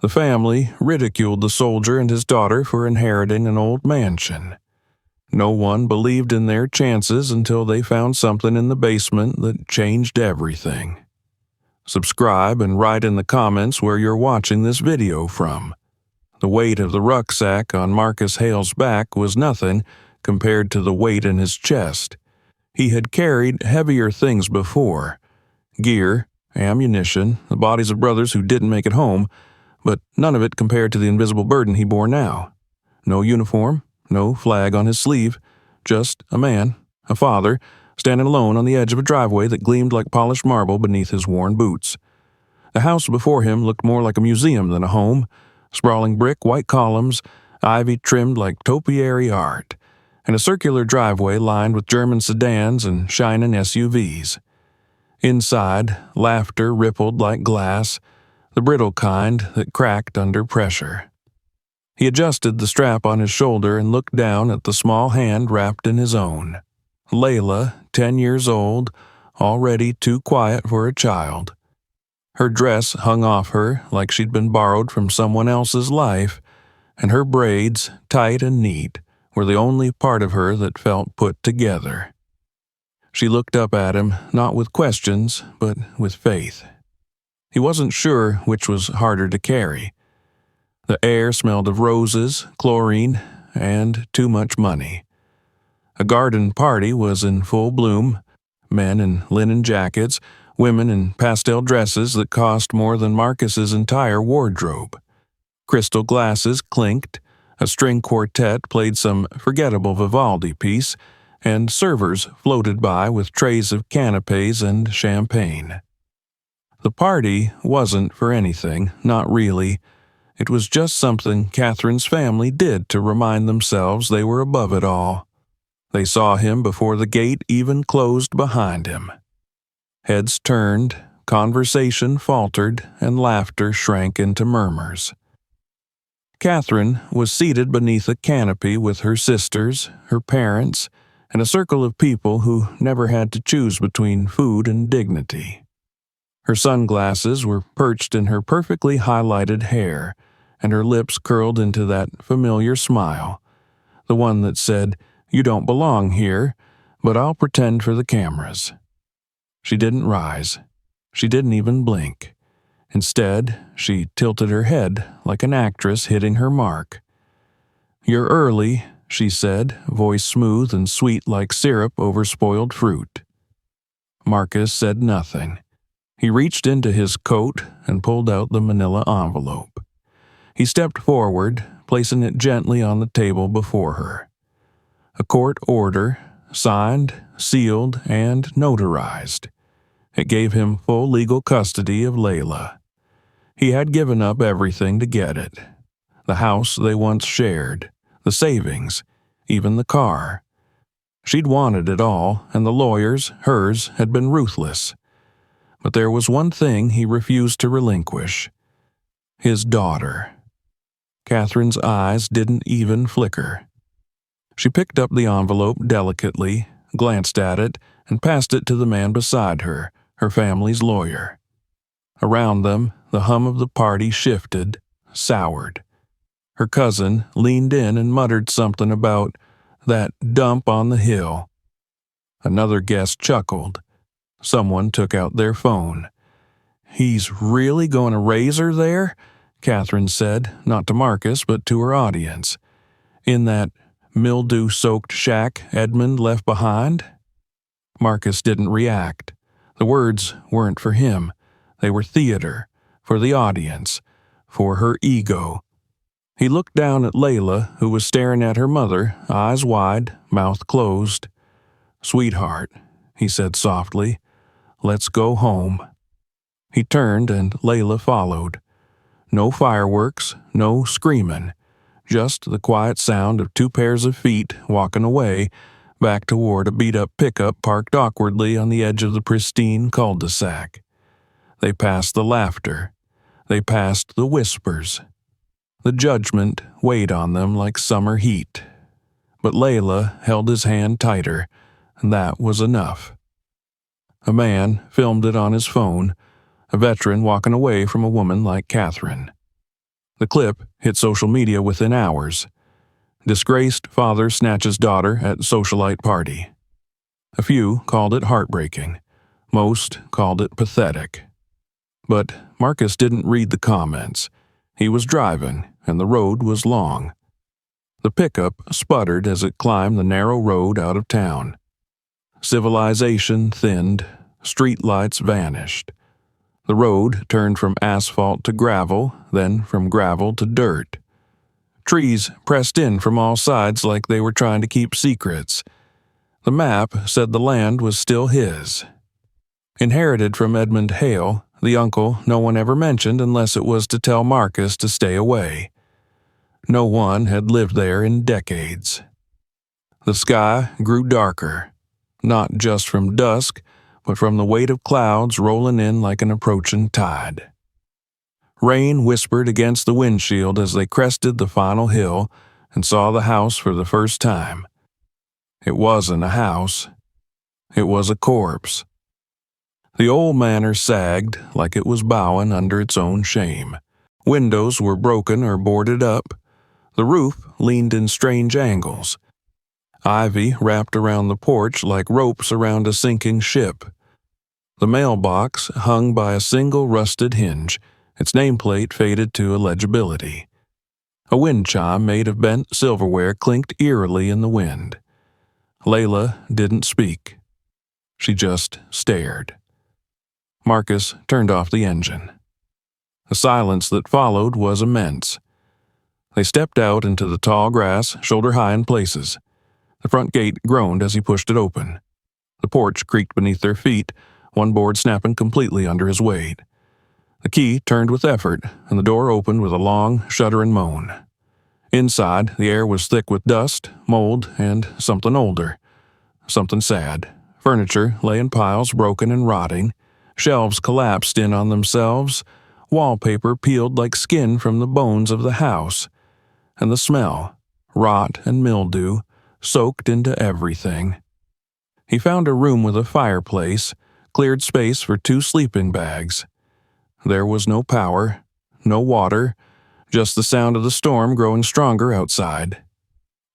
The family ridiculed the soldier and his daughter for inheriting an old mansion. No one believed in their chances until they found something in the basement that changed everything. Subscribe and write in the comments where you're watching this video from. The weight of the rucksack on Marcus Hale's back was nothing compared to the weight in his chest. He had carried heavier things before: gear, ammunition, the bodies of brothers who didn't make it home, but none of it compared to the invisible burden he bore now. No uniform, no flag on his sleeve, just a man, a father, standing alone on the edge of a driveway that gleamed like polished marble beneath his worn boots. The house before him looked more like a museum than a home: sprawling brick, white columns, ivy trimmed like topiary art, and a circular driveway lined with German sedans and shining SUVs. Inside, laughter rippled like glass, the brittle kind that cracked under pressure. He adjusted the strap on his shoulder and looked down at the small hand wrapped in his own. Layla, 10 years old, already too quiet for a child. Her dress hung off her like she'd been borrowed from someone else's life, and her braids, tight and neat, were the only part of her that felt put together. She looked up at him, not with questions, but with faith. He wasn't sure which was harder to carry. The air smelled of roses, chlorine, and too much money. A garden party was in full bloom: men in linen jackets, women in pastel dresses that cost more than Marcus's entire wardrobe. Crystal glasses clinked, a string quartet played some forgettable Vivaldi piece, and servers floated by with trays of canapes and champagne. The party wasn't for anything, not really. It was just something Catherine's family did to remind themselves they were above it all. They saw him before the gate even closed behind him. Heads turned, conversation faltered, and laughter shrank into murmurs. Catherine was seated beneath a canopy with her sisters, her parents, and a circle of people who never had to choose between food and dignity. Her sunglasses were perched in her perfectly highlighted hair, and her lips curled into that familiar smile, the one that said, "You don't belong here, but I'll pretend for the cameras." She didn't rise. She didn't even blink. Instead, she tilted her head like an actress hitting her mark. "You're early," she said, voice smooth and sweet like syrup over spoiled fruit. Marcus said nothing. He reached into his coat and pulled out the manila envelope. He stepped forward, placing it gently on the table before her. A court order, signed, sealed, and notarized. It gave him full legal custody of Layla. He had given up everything to get it: the house they once shared, the savings, even the car. She'd wanted it all, and the lawyers, hers, had been ruthless. But there was one thing he refused to relinquish: his daughter. Catherine's eyes didn't even flicker. She picked up the envelope delicately, glanced at it, and passed it to the man beside her, her family's lawyer. Around them, the hum of the party shifted, soured. Her cousin leaned in and muttered something about that dump on the hill. Another guest chuckled. Someone took out their phone. "He's really going to raise her there?" Catherine said, not to Marcus, but to her audience. "In that mildew-soaked shack Edmund left behind?" Marcus didn't react. The words weren't for him. They were theater, for the audience, for her ego. He looked down at Layla, who was staring at her mother, eyes wide, mouth closed. "Sweetheart," he said softly, "let's go home." He turned and Layla followed. No fireworks, no screaming, just the quiet sound of 2 pairs of feet walking away, back toward a beat-up pickup parked awkwardly on the edge of the pristine cul-de-sac. They passed the laughter. They passed the whispers. The judgment weighed on them like summer heat. But Layla held his hand tighter, and that was enough. A man filmed it on his phone, a veteran walking away from a woman like Catherine. The clip hit social media within hours. Disgraced father snatches daughter at socialite party. A few called it heartbreaking. Most called it pathetic. But Marcus didn't read the comments. He was driving, and the road was long. The pickup sputtered as it climbed the narrow road out of town. Civilization thinned, streetlights vanished. The road turned from asphalt to gravel, then from gravel to dirt. Trees pressed in from all sides like they were trying to keep secrets. The map said the land was still his. Inherited from Edmund Hale, the uncle no one ever mentioned unless it was to tell Marcus to stay away. No one had lived there in decades. The sky grew darker, not just from dusk, but from the weight of clouds rolling in like an approaching tide. Rain whispered against the windshield as they crested the final hill and saw the house for the first time. It wasn't a house. It was a corpse. The old manor sagged like it was bowing under its own shame. Windows were broken or boarded up. The roof leaned in strange angles. Ivy wrapped around the porch like ropes around a sinking ship. The mailbox hung by a single rusted hinge, its nameplate faded to illegibility. A wind chime made of bent silverware clinked eerily in the wind. Layla didn't speak. She just stared. Marcus turned off the engine. The silence that followed was immense. They stepped out into the tall grass, shoulder-high in places. The front gate groaned as he pushed it open. The porch creaked beneath their feet, one board snapping completely under his weight. The key turned with effort, and the door opened with a long, shuddering moan. Inside, the air was thick with dust, mold, and something older. Something sad. Furniture lay in piles, broken and rotting. Shelves collapsed in on themselves. Wallpaper peeled like skin from the bones of the house. And the smell, rot and mildew, soaked into everything. He found a room with a fireplace, cleared space for 2 sleeping bags. There was no power, no water, just the sound of the storm growing stronger outside.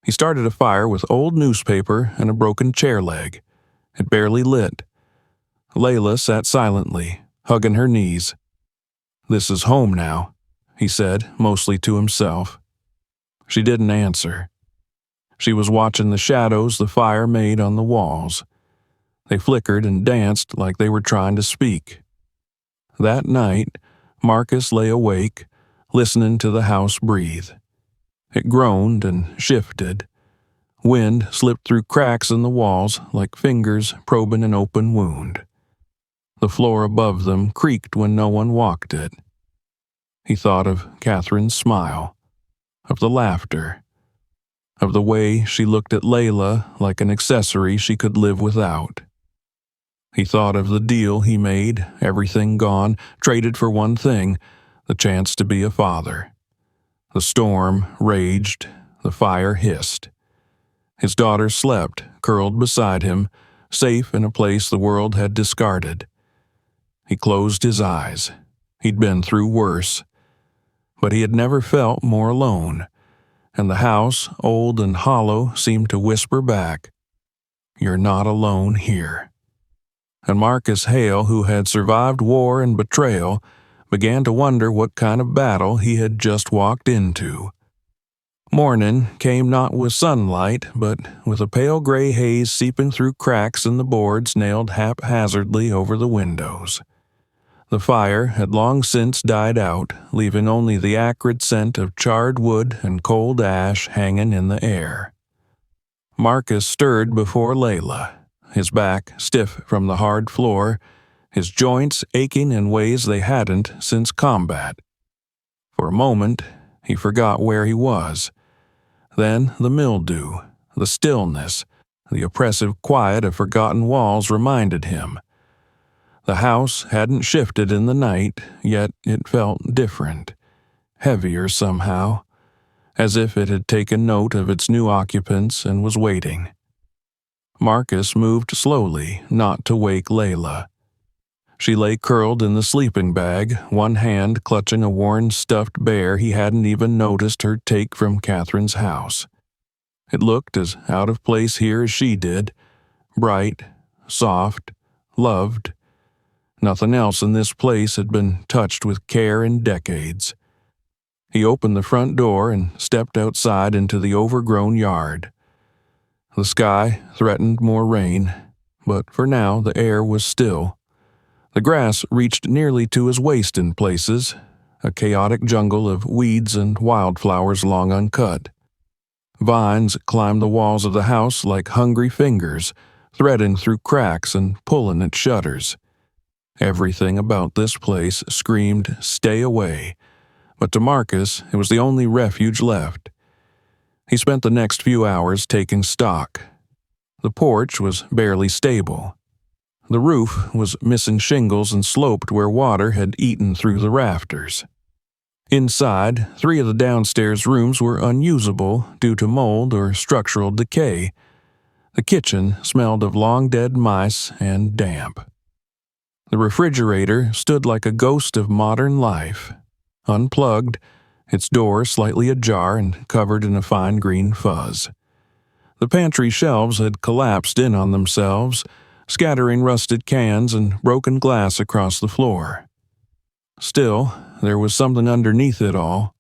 He started a fire with old newspaper and a broken chair leg. It barely lit. Layla sat silently, hugging her knees. "This is home now," he said, mostly to himself. She didn't answer. She was watching the shadows the fire made on the walls. They flickered and danced like they were trying to speak. That night, Marcus lay awake, listening to the house breathe. It groaned and shifted. Wind slipped through cracks in the walls like fingers probing an open wound. The floor above them creaked when no one walked it. He thought of Catherine's smile, of the laughter, of the way she looked at Layla like an accessory she could live without. He thought of the deal he made, everything gone, traded for one thing, the chance to be a father. The storm raged, the fire hissed. His daughter slept, curled beside him, safe in a place the world had discarded. He closed his eyes. He'd been through worse. But he had never felt more alone, and the house, old and hollow, seemed to whisper back, "You're not alone here." And Marcus Hale, who had survived war and betrayal, began to wonder what kind of battle he had just walked into. Morning came not with sunlight, but with a pale gray haze seeping through cracks in the boards nailed haphazardly over the windows. The fire had long since died out, leaving only the acrid scent of charred wood and cold ash hanging in the air. Marcus stirred before Layla, his back stiff from the hard floor, his joints aching in ways they hadn't since combat. For a moment, he forgot where he was. Then the mildew, the stillness, the oppressive quiet of forgotten walls reminded him. The house hadn't shifted in the night, yet it felt different, heavier somehow, as if it had taken note of its new occupants and was waiting. Marcus moved slowly, not to wake Layla. She lay curled in the sleeping bag, one hand clutching a worn stuffed bear he hadn't even noticed her take from Catherine's house. It looked as out of place here as she did, bright, soft, loved. Nothing else in this place had been touched with care in decades. He opened the front door and stepped outside into the overgrown yard. The sky threatened more rain, but for now the air was still. The grass reached nearly to his waist in places, a chaotic jungle of weeds and wildflowers long uncut. Vines climbed the walls of the house like hungry fingers, threading through cracks and pulling at shutters. Everything about this place screamed, "Stay away," but to Marcus it was the only refuge left. He spent the next few hours taking stock. The porch was barely stable. The roof was missing shingles and sloped where water had eaten through the rafters. Inside, 3 of the downstairs rooms were unusable due to mold or structural decay. The kitchen smelled of long-dead mice and damp. The refrigerator stood like a ghost of modern life, unplugged, its door slightly ajar and covered in a fine green fuzz. The pantry shelves had collapsed in on themselves, scattering rusted cans and broken glass across the floor. Still, there was something underneath it all.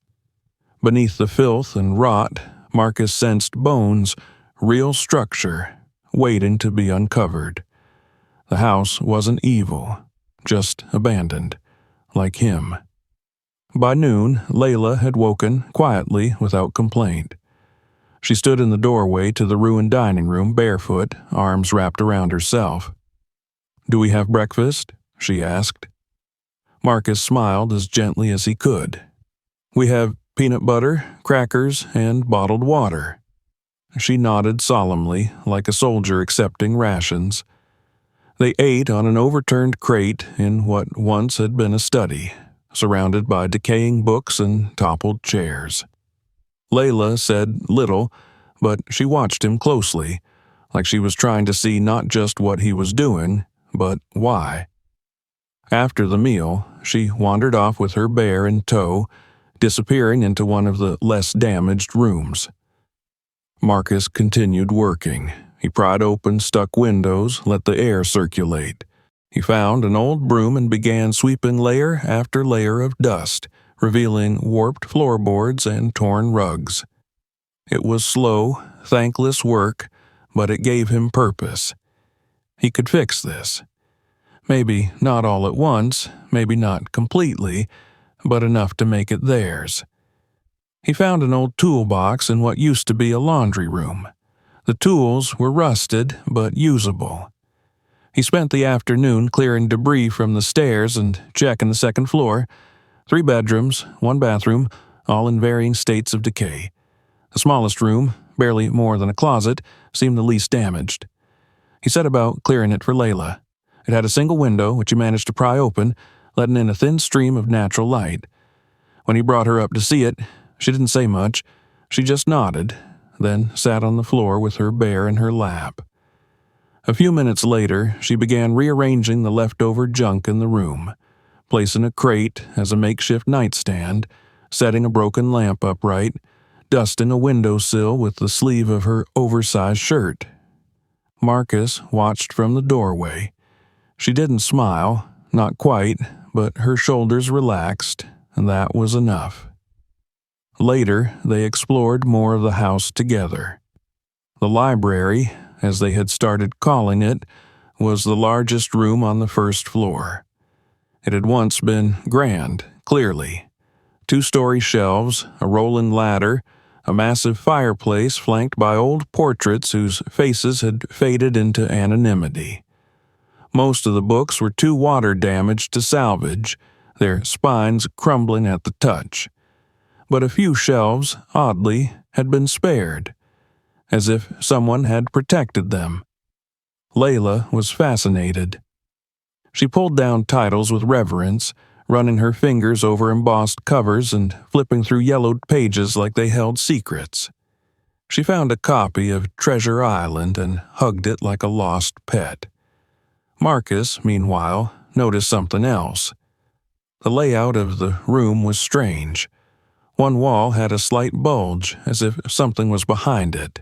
Beneath the filth and rot, Marcus sensed bones, real structure, waiting to be uncovered. The house wasn't evil, just abandoned, like him. By noon, Layla had woken quietly without complaint. She stood in the doorway to the ruined dining room barefoot, arms wrapped around herself. "Do we have breakfast?" she asked. Marcus smiled as gently as he could. "We have peanut butter, crackers, and bottled water." She nodded solemnly, like a soldier accepting rations. They ate on an overturned crate in what once had been a study, surrounded by decaying books and toppled chairs. Layla said little, but she watched him closely, like she was trying to see not just what he was doing, but why. After the meal, she wandered off with her bear in tow, disappearing into one of the less damaged rooms. Marcus continued working. He pried open stuck windows, let the air circulate. He found an old broom and began sweeping layer after layer of dust, revealing warped floorboards and torn rugs. It was slow, thankless work, but it gave him purpose. He could fix this. Maybe not all at once, maybe not completely, but enough to make it theirs. He found an old toolbox in what used to be a laundry room. The tools were rusted, but usable. He spent the afternoon clearing debris from the stairs and checking the second floor. 3 bedrooms, 1 bathroom, all in varying states of decay. The smallest room, barely more than a closet, seemed the least damaged. He set about clearing it for Layla. It had a single window, which he managed to pry open, letting in a thin stream of natural light. When he brought her up to see it, she didn't say much. She just nodded, then sat on the floor with her bear in her lap. A few minutes later, she began rearranging the leftover junk in the room, placing a crate as a makeshift nightstand, setting a broken lamp upright, dusting a windowsill with the sleeve of her oversized shirt. Marcus watched from the doorway. She didn't smile, not quite, but her shoulders relaxed, and that was enough. Later, they explored more of the house together. The library, as they had started calling it, was the largest room on the first floor. It had once been grand, clearly. 2-story shelves, a rolling ladder, a massive fireplace flanked by old portraits whose faces had faded into anonymity. Most of the books were too water-damaged to salvage, their spines crumbling at the touch. But a few shelves, oddly, had been spared, as if someone had protected them. Layla was fascinated. She pulled down titles with reverence, running her fingers over embossed covers and flipping through yellowed pages like they held secrets. She found a copy of Treasure Island and hugged it like a lost pet. Marcus, meanwhile, noticed something else. The layout of the room was strange. One wall had a slight bulge, as if something was behind it.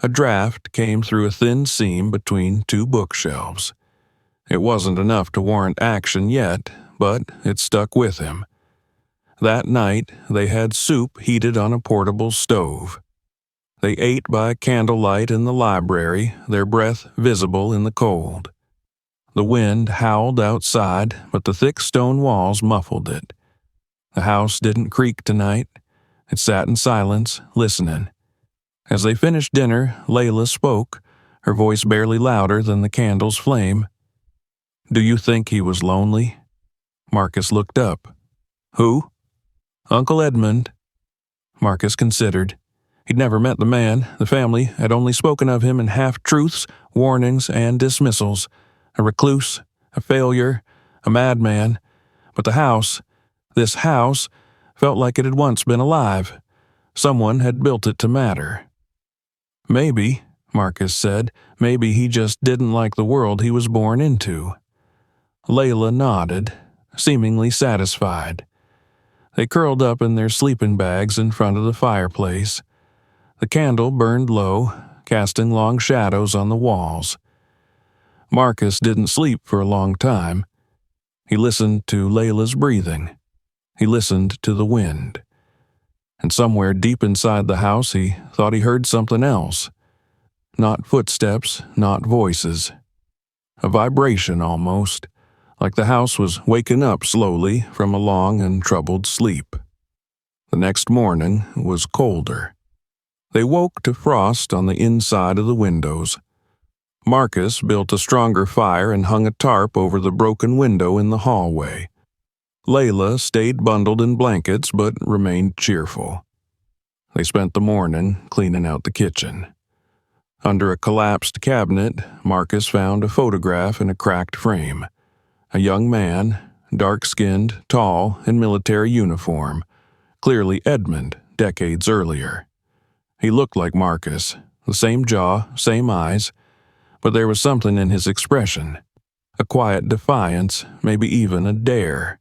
A draft came through a thin seam between two bookshelves. It wasn't enough to warrant action yet, but it stuck with him. That night, they had soup heated on a portable stove. They ate by candlelight in the library, their breath visible in the cold. The wind howled outside, but the thick stone walls muffled it. The house didn't creak tonight. It sat in silence, listening. As they finished dinner, Layla spoke, her voice barely louder than the candle's flame. "Do you think he was lonely?" Marcus looked up. "Who?" "Uncle Edmund." Marcus considered. He'd never met the man. The family had only spoken of him in half-truths, warnings, and dismissals. A recluse, a failure, a madman. But the house, this house, felt like it had once been alive. Someone had built it to matter. "Maybe," Marcus said, "maybe he just didn't like the world he was born into." Layla nodded, seemingly satisfied. They curled up in their sleeping bags in front of the fireplace. The candle burned low, casting long shadows on the walls. Marcus didn't sleep for a long time. He listened to Layla's breathing. He listened to the wind. And somewhere deep inside the house he thought he heard something else. Not footsteps, not voices. A vibration almost, like the house was waking up slowly from a long and troubled sleep. The next morning was colder. They woke to frost on the inside of the windows. Marcus built a stronger fire and hung a tarp over the broken window in the hallway. Layla stayed bundled in blankets but remained cheerful. They spent the morning cleaning out the kitchen. Under a collapsed cabinet, Marcus found a photograph in a cracked frame. A young man, dark-skinned, tall, in military uniform, clearly Edmund, decades earlier. He looked like Marcus, the same jaw, same eyes, but there was something in his expression, a quiet defiance, maybe even a dare.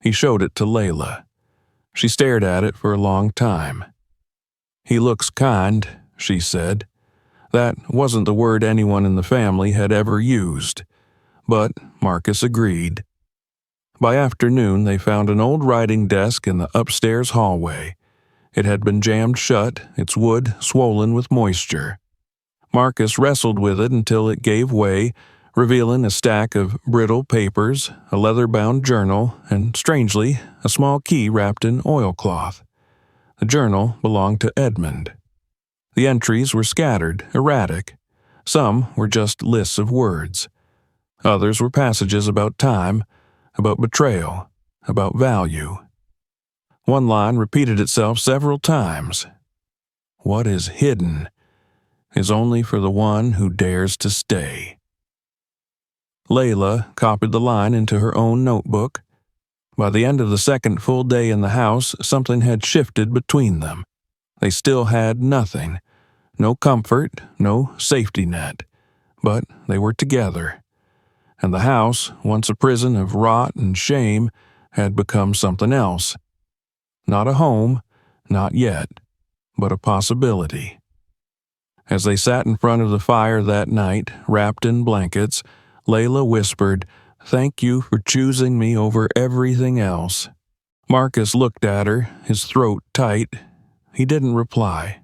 He showed it to Layla. She stared at it for a long time. "He looks kind," she said. That wasn't the word anyone in the family had ever used, but Marcus agreed. By afternoon, they found an old writing desk in the upstairs hallway. It had been jammed shut, its wood swollen with moisture. Marcus wrestled with it until it gave way, revealing a stack of brittle papers, a leather-bound journal, and, strangely, a small key wrapped in oilcloth. The journal belonged to Edmund. The entries were scattered, erratic. Some were just lists of words. Others were passages about time, about betrayal, about value. One line repeated itself several times. "What is hidden is only for the one who dares to stay." Layla copied the line into her own notebook. By the end of the second full day in the house, something had shifted between them. They still had nothing. No comfort, no safety net. But they were together. And the house, once a prison of rot and shame, had become something else. Not a home, not yet, but a possibility. As they sat in front of the fire that night, wrapped in blankets, Layla whispered, "Thank you for choosing me over everything else." Marcus looked at her, his throat tight. He didn't reply.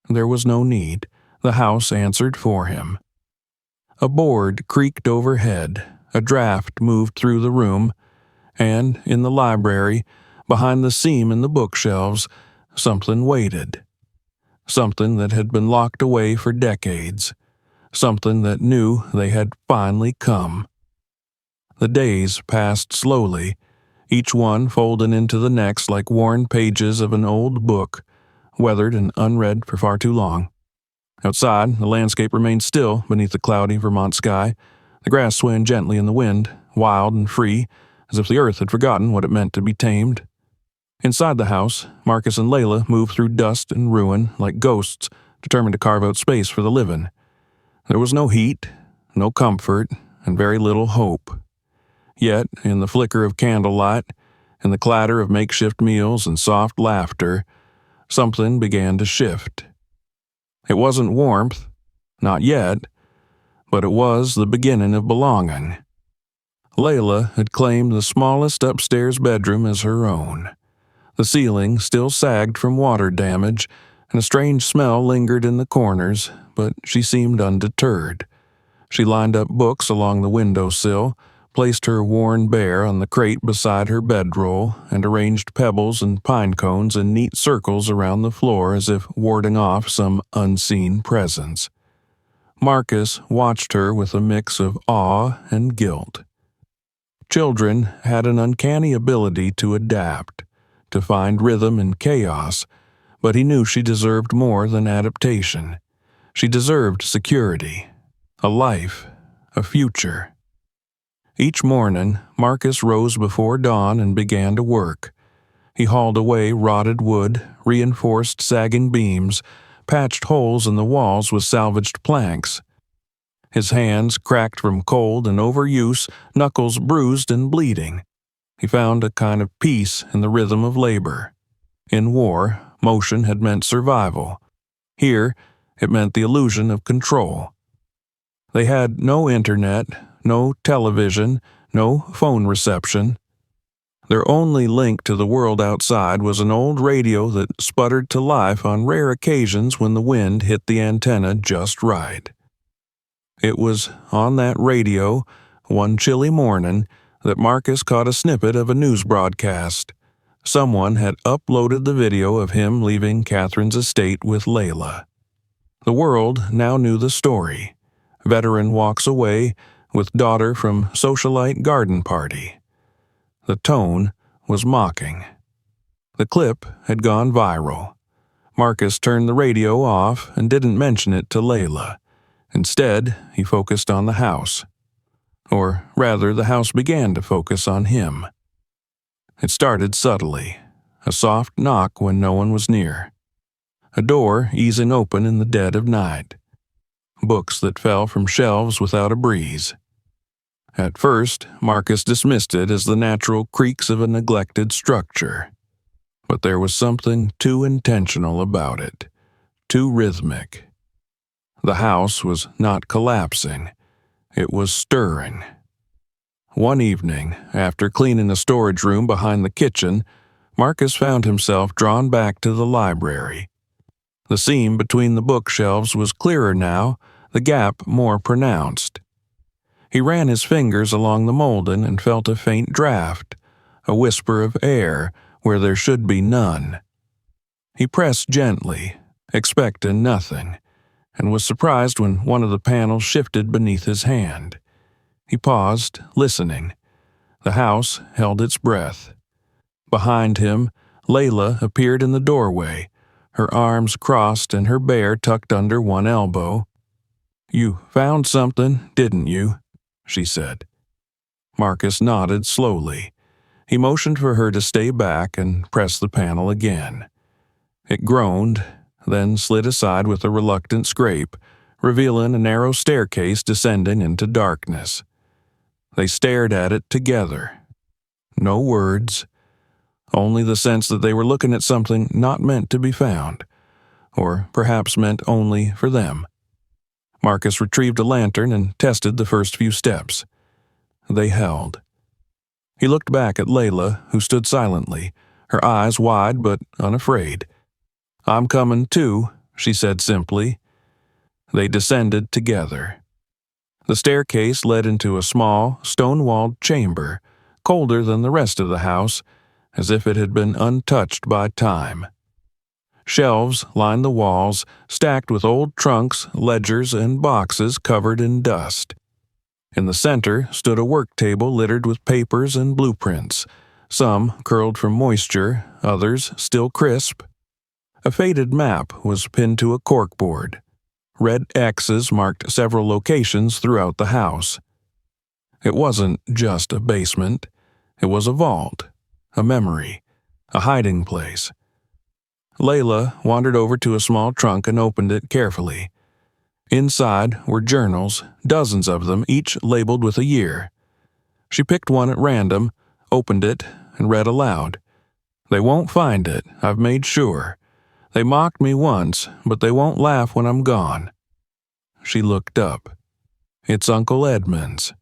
There was no need. The house answered for him. A board creaked overhead. A draft moved through the room, and in the library, behind the seam in the bookshelves, something waited. Something that had been locked away for decades. Something that knew they had finally come. The days passed slowly, each one folding into the next like worn pages of an old book, weathered and unread for far too long. Outside, the landscape remained still beneath the cloudy Vermont sky. The grass swayed gently in the wind, wild and free, as if the earth had forgotten what it meant to be tamed. Inside the house, Marcus and Layla moved through dust and ruin like ghosts, determined to carve out space for the living. There was no heat, no comfort, and very little hope. Yet, in the flicker of candlelight, in the clatter of makeshift meals and soft laughter, something began to shift. It wasn't warmth, not yet, but it was the beginning of belonging. Layla had claimed the smallest upstairs bedroom as her own. The ceiling still sagged from water damage, and a strange smell lingered in the corners, but she seemed undeterred. She lined up books along the windowsill, placed her worn bear on the crate beside her bedroll, and arranged pebbles and pine cones in neat circles around the floor as if warding off some unseen presence. Marcus watched her with a mix of awe and guilt. Children had an uncanny ability to adapt, to find rhythm in chaos, but he knew she deserved more than adaptation. She deserved security, a life, a future. Each morning, Marcus rose before dawn and began to work. He hauled away rotted wood, reinforced sagging beams, patched holes in the walls with salvaged planks. His hands cracked from cold and overuse, knuckles bruised and bleeding. He found a kind of peace in the rhythm of labor. In war, motion had meant survival. Here, it meant the illusion of control. They had no internet, no television, no phone reception. Their only link to the world outside was an old radio that sputtered to life on rare occasions when the wind hit the antenna just right. It was on that radio, one chilly morning, that Marcus caught a snippet of a news broadcast. Someone had uploaded the video of him leaving Catherine's estate with Layla. The world now knew the story. Veteran walks away with daughter from socialite garden party. The tone was mocking. The clip had gone viral. Marcus turned the radio off and didn't mention it to Layla. Instead, he focused on the house. Or rather, the house began to focus on him. It started subtly, a soft knock when no one was near. A door easing open in the dead of night. Books that fell from shelves without a breeze. At first, Marcus dismissed it as the natural creaks of a neglected structure. But there was something too intentional about it, too rhythmic. The house was not collapsing. It was stirring. One evening, after cleaning the storage room behind the kitchen, Marcus found himself drawn back to the library. The seam between the bookshelves was clearer now, the gap more pronounced. He ran his fingers along the molding and felt a faint draft, a whisper of air where there should be none. He pressed gently, expecting nothing, and was surprised when one of the panels shifted beneath his hand. He paused, listening. The house held its breath. Behind him, Layla appeared in the doorway, her arms crossed and her bear tucked under one elbow. "You found something, didn't you?" she said. Marcus nodded slowly. He motioned for her to stay back and press the panel again. It groaned, then slid aside with a reluctant scrape, revealing a narrow staircase descending into darkness. They stared at it together. No words, only the sense that they were looking at something not meant to be found, or perhaps meant only for them. Marcus retrieved a lantern and tested the first few steps. They held. He looked back at Layla, who stood silently, her eyes wide but unafraid. "I'm coming too," she said simply. They descended together. The staircase led into a small, stone-walled chamber, colder than the rest of the house, as if it had been untouched by time. Shelves lined the walls, stacked with old trunks, ledgers, and boxes covered in dust. In the center stood a work table littered with papers and blueprints, some curled from moisture, others still crisp. A faded map was pinned to a corkboard. Red X's marked several locations throughout the house. It wasn't just a basement. It was a vault, a memory, a hiding place. Layla wandered over to a small trunk and opened it carefully. Inside were journals, dozens of them, each labeled with a year. She picked one at random, opened it, and read aloud. "They won't find it, I've made sure. They mocked me once, but they won't laugh when I'm gone." She looked up. "It's Uncle Edmund's."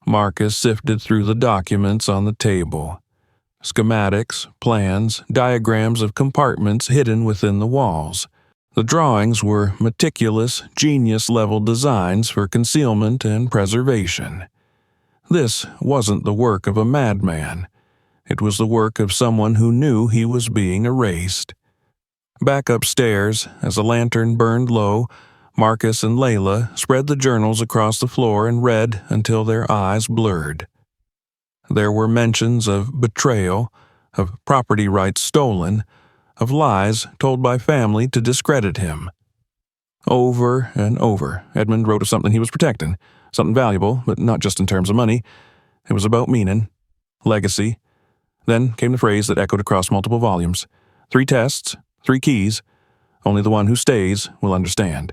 Marcus sifted through the documents on the table. Schematics, plans, diagrams of compartments hidden within the walls. The drawings were meticulous, genius-level designs for concealment and preservation. This wasn't the work of a madman. It was the work of someone who knew he was being erased. Back upstairs, as a lantern burned low, Marcus and Layla spread the journals across the floor and read until their eyes blurred. There were mentions of betrayal, of property rights stolen, of lies told by family to discredit him. Over and over, Edmund wrote of something he was protecting, something valuable, but not just in terms of money. It was about meaning, legacy. Then came the phrase that echoed across multiple volumes. 3 tests, 3 keys. Only the one who stays will understand.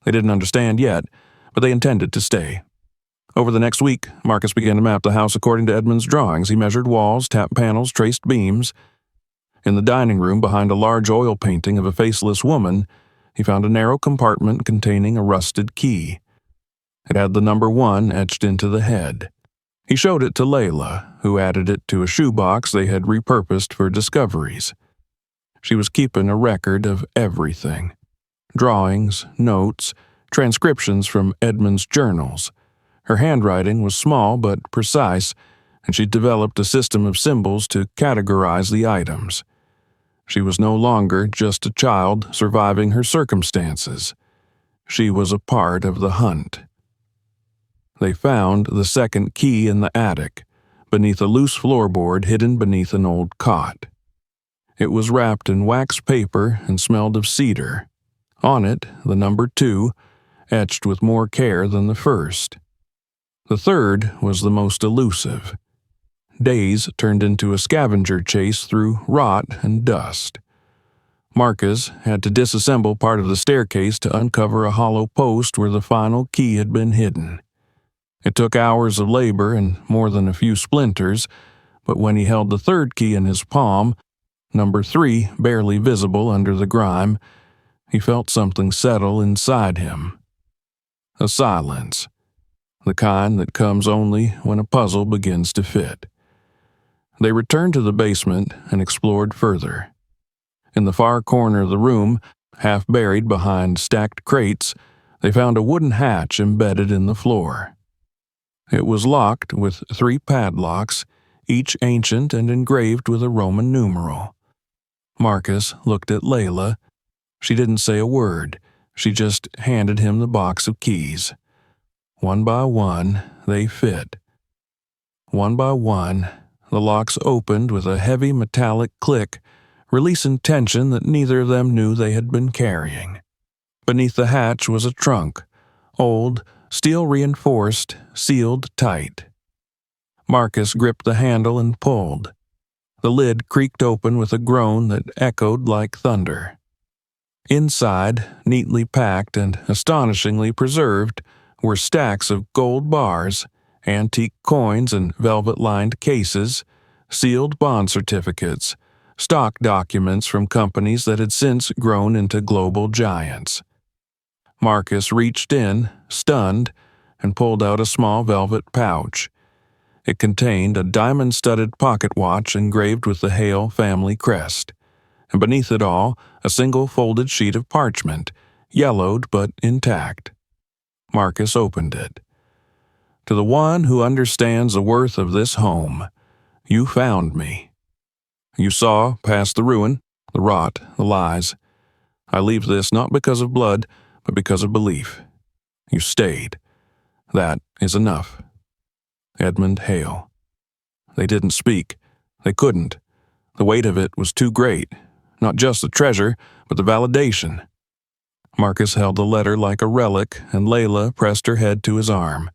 They didn't understand yet, but they intended to stay. Over the next week, Marcus began to map the house according to Edmund's drawings. He measured walls, tapped panels, traced beams. In the dining room, behind a large oil painting of a faceless woman, he found a narrow compartment containing a rusted key. It had the number 1 etched into the head. He showed it to Layla, who added it to a shoebox they had repurposed for discoveries. She was keeping a record of everything. Drawings, notes, transcriptions from Edmund's journals. Her handwriting was small but precise, and she developed a system of symbols to categorize the items. She was no longer just a child surviving her circumstances. She was a part of the hunt. They found the second key in the attic, beneath a loose floorboard hidden beneath an old cot. It was wrapped in wax paper and smelled of cedar. On it, the number 2, etched with more care than the first. The third was the most elusive. Days turned into a scavenger chase through rot and dust. Marcus had to disassemble part of the staircase to uncover a hollow post where the final key had been hidden. It took hours of labor and more than a few splinters, but when he held the third key in his palm, number 3 barely visible under the grime, he felt something settle inside him. A silence, the kind that comes only when a puzzle begins to fit. They returned to the basement and explored further. In the far corner of the room, half buried behind stacked crates, they found a wooden hatch embedded in the floor. It was locked with 3 padlocks, each ancient and engraved with a Roman numeral. Marcus looked at Layla. She didn't say a word. She just handed him the box of keys. One by one, they fit. One by one, the locks opened with a heavy metallic click, releasing tension that neither of them knew they had been carrying. Beneath the hatch was a trunk, old, steel-reinforced, sealed tight. Marcus gripped the handle and pulled. The lid creaked open with a groan that echoed like thunder. Inside, neatly packed and astonishingly preserved, were stacks of gold bars, antique coins and velvet-lined cases, sealed bond certificates, stock documents from companies that had since grown into global giants. Marcus reached in, stunned, and pulled out a small velvet pouch. It contained a diamond-studded pocket watch engraved with the Hale family crest, and beneath it all, a single folded sheet of parchment, yellowed but intact. Marcus opened it. "To the one who understands the worth of this home, you found me. You saw past the ruin, the rot, the lies. I leave this not because of blood, but because of belief. You stayed. That is enough." Edmund Hale. They didn't speak. They couldn't. The weight of it was too great. Not just the treasure, but the validation. Marcus held the letter like a relic, and Layla pressed her head to his arm.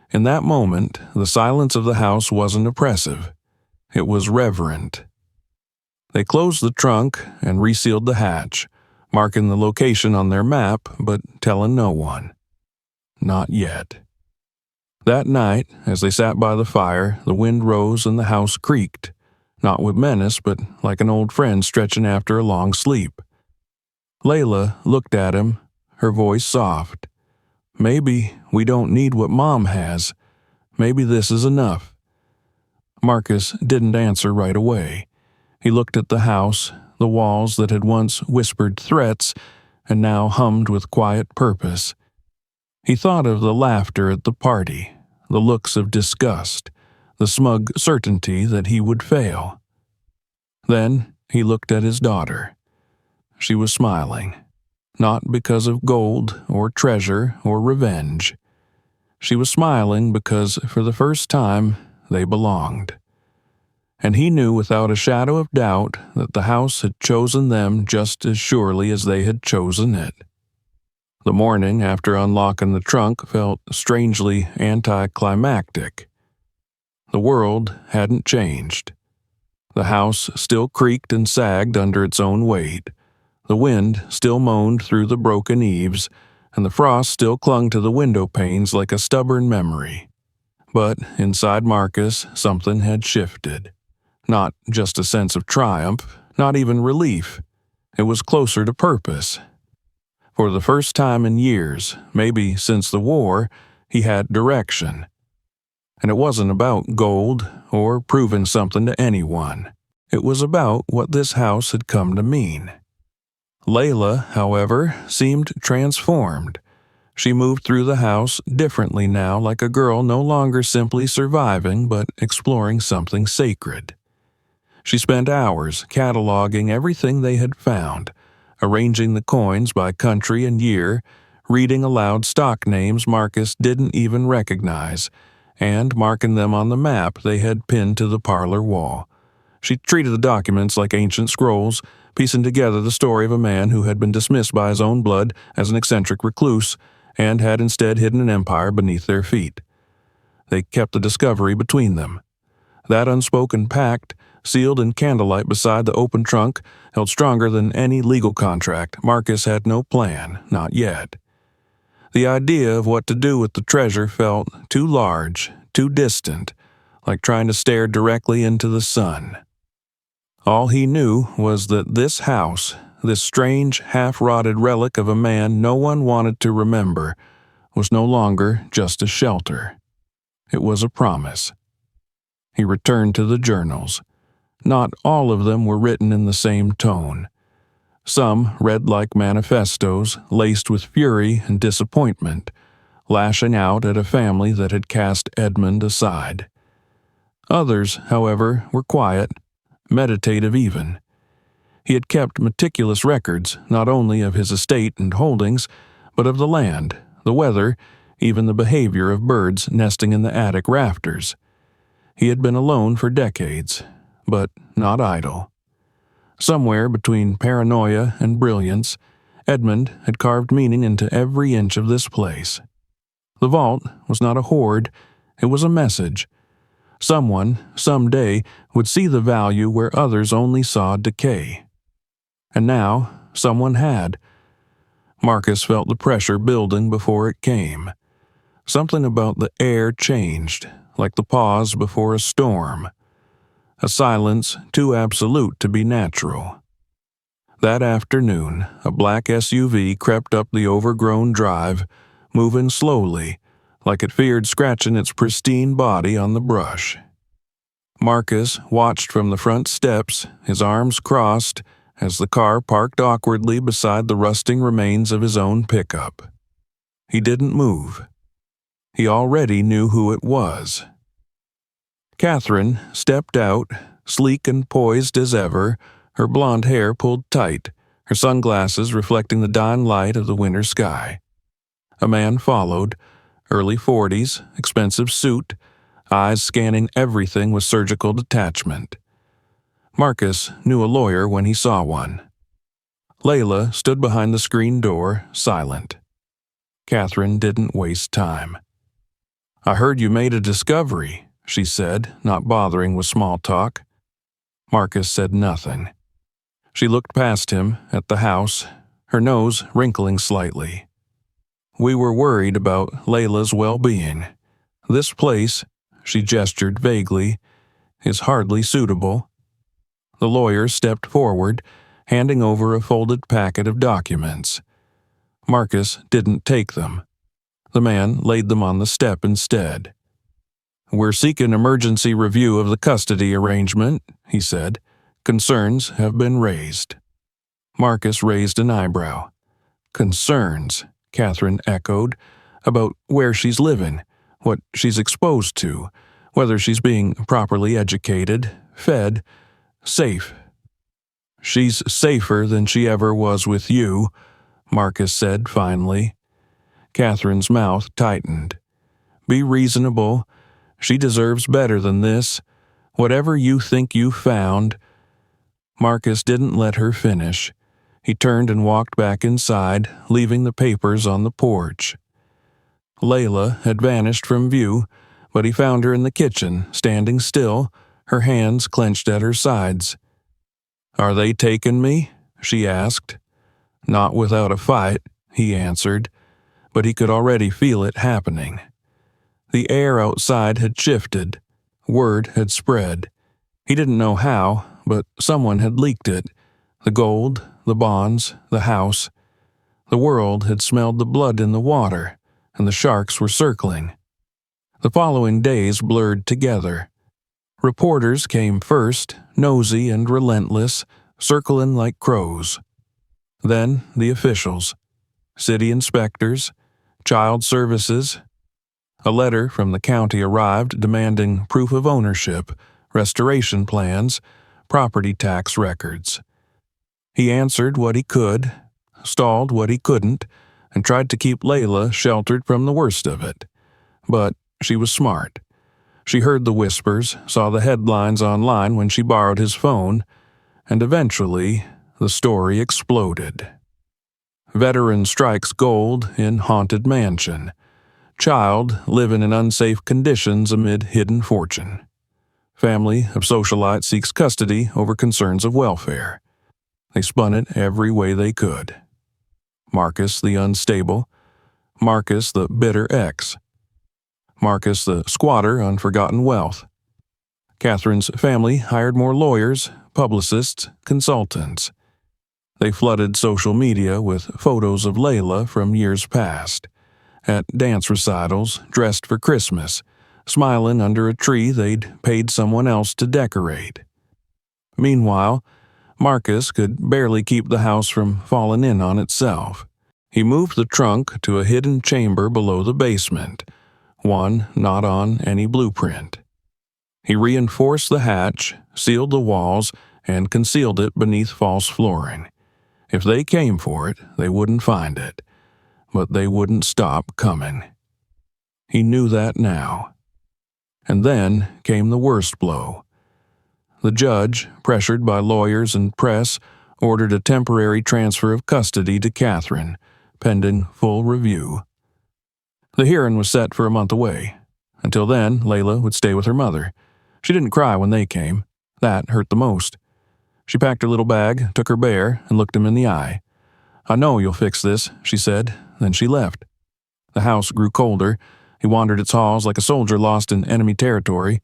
In that moment, the silence of the house wasn't oppressive. It was reverent. They closed the trunk and resealed the hatch, marking the location on their map, but telling no one. Not yet. That night, as they sat by the fire, the wind rose and the house creaked, not with menace, but like an old friend stretching after a long sleep. Layla looked at him, her voice soft. "Maybe we don't need what Mom has. Maybe this is enough." Marcus didn't answer right away. He looked at the house, the walls that had once whispered threats and now hummed with quiet purpose. He thought of the laughter at the party, the looks of disgust, the smug certainty that he would fail. Then he looked at his daughter. She was smiling, not because of gold or treasure or revenge. She was smiling because, for the first time, they belonged. And he knew without a shadow of doubt that the house had chosen them just as surely as they had chosen it. The morning after unlocking the trunk felt strangely anticlimactic. The world hadn't changed. The house still creaked and sagged under its own weight. The wind still moaned through the broken eaves, and the frost still clung to the window panes like a stubborn memory. But inside Marcus, something had shifted. Not just a sense of triumph, not even relief. It was closer to purpose. For the first time in years, maybe since the war, he had direction. And it wasn't about gold or proving something to anyone. It was about what this house had come to mean. Layla, however, seemed transformed. She moved through the house differently now, like a girl no longer simply surviving but exploring something sacred. She spent hours cataloging everything they had found, arranging the coins by country and year, reading aloud stock names Marcus didn't even recognize, and marking them on the map they had pinned to the parlor wall. She treated the documents like ancient scrolls, piecing together the story of a man who had been dismissed by his own blood as an eccentric recluse and had instead hidden an empire beneath their feet. They kept the discovery between them. That unspoken pact, sealed in candlelight beside the open trunk, held stronger than any legal contract. Marcus had no plan, not yet. The idea of what to do with the treasure felt too large, too distant, like trying to stare directly into the sun. All he knew was that this house, this strange, half-rotted relic of a man no one wanted to remember, was no longer just a shelter. It was a promise. He returned to the journals. Not all of them were written in the same tone. Some read like manifestos, laced with fury and disappointment, lashing out at a family that had cast Edmund aside. Others, however, were quiet, meditative even. He had kept meticulous records, not only of his estate and holdings, but of the land, the weather, even the behavior of birds nesting in the attic rafters. He had been alone for decades, but not idle. Somewhere between paranoia and brilliance, Edmund had carved meaning into every inch of this place. The vault was not a hoard, it was a message. Someone, someday, would see the value where others only saw decay. And now, someone had. Marcus felt the pressure building before it came. Something about the air changed, like the pause before a storm. A silence too absolute to be natural. That afternoon, a black SUV crept up the overgrown drive, moving slowly, like it feared scratching its pristine body on the brush. Marcus watched from the front steps, his arms crossed, as the car parked awkwardly beside the rusting remains of his own pickup. He didn't move. He already knew who it was. Catherine stepped out, sleek and poised as ever, her blonde hair pulled tight, her sunglasses reflecting the dying light of the winter sky. A man followed, early 40s, expensive suit, eyes scanning everything with surgical detachment. Marcus knew a lawyer when he saw one. Layla stood behind the screen door, silent. Catherine didn't waste time. "I heard you made a discovery," she said, not bothering with small talk. Marcus said nothing. She looked past him at the house, her nose wrinkling slightly. "We were worried about Layla's well-being. This place, she gestured vaguely, is hardly suitable. The lawyer stepped forward, handing over a folded packet of documents. Marcus didn't take them. The man laid them on the step instead. "We're seeking emergency review of the custody arrangement," he said. "Concerns have been raised." Marcus raised an eyebrow. "Concerns," Catherine echoed, "about where she's living, what she's exposed to, whether she's being properly educated, fed, safe." "She's safer than she ever was with you," Marcus said finally. Catherine's mouth tightened. "Be reasonable. She deserves better than this. Whatever you think you found—" Marcus didn't let her finish. He turned and walked back inside, leaving the papers on the porch. Layla had vanished from view, but he found her in the kitchen, standing still, her hands clenched at her sides. "Are they taking me?" she asked. "Not without a fight," he answered, but he could already feel it happening. The air outside had shifted. Word had spread. He didn't know how, but someone had leaked it. The gold, the bonds, the house. The world had smelled the blood in the water, and the sharks were circling. The following days blurred together. Reporters came first, nosy and relentless, circling like crows. Then the officials. City inspectors, child services. A letter from the county arrived demanding proof of ownership, restoration plans, property tax records. He answered what he could, stalled what he couldn't, and tried to keep Layla sheltered from the worst of it. But she was smart. She heard the whispers, saw the headlines online when she borrowed his phone, and eventually the story exploded. Veteran strikes gold in haunted mansion. Child living in unsafe conditions amid hidden fortune. Family of socialite seeks custody over concerns of welfare. They spun it every way they could. Marcus the unstable. Marcus the bitter ex. Marcus the squatter on forgotten wealth. Catherine's family hired more lawyers, publicists, consultants. They flooded social media with photos of Layla from years past. At dance recitals, dressed for Christmas, smiling under a tree they'd paid someone else to decorate. Meanwhile, Marcus could barely keep the house from falling in on itself. He moved the trunk to a hidden chamber below the basement, one not on any blueprint. He reinforced the hatch, sealed the walls, and concealed it beneath false flooring. If they came for it, they wouldn't find it. But they wouldn't stop coming. He knew that now. And then came the worst blow. The judge, pressured by lawyers and press, ordered a temporary transfer of custody to Catherine, pending full review. The hearing was set for a month away. Until then, Layla would stay with her mother. She didn't cry when they came. That hurt the most. She packed her little bag, took her bear, and looked him in the eye. "I know you'll fix this," she said. Then she left. The house grew colder. He wandered its halls like a soldier lost in enemy territory.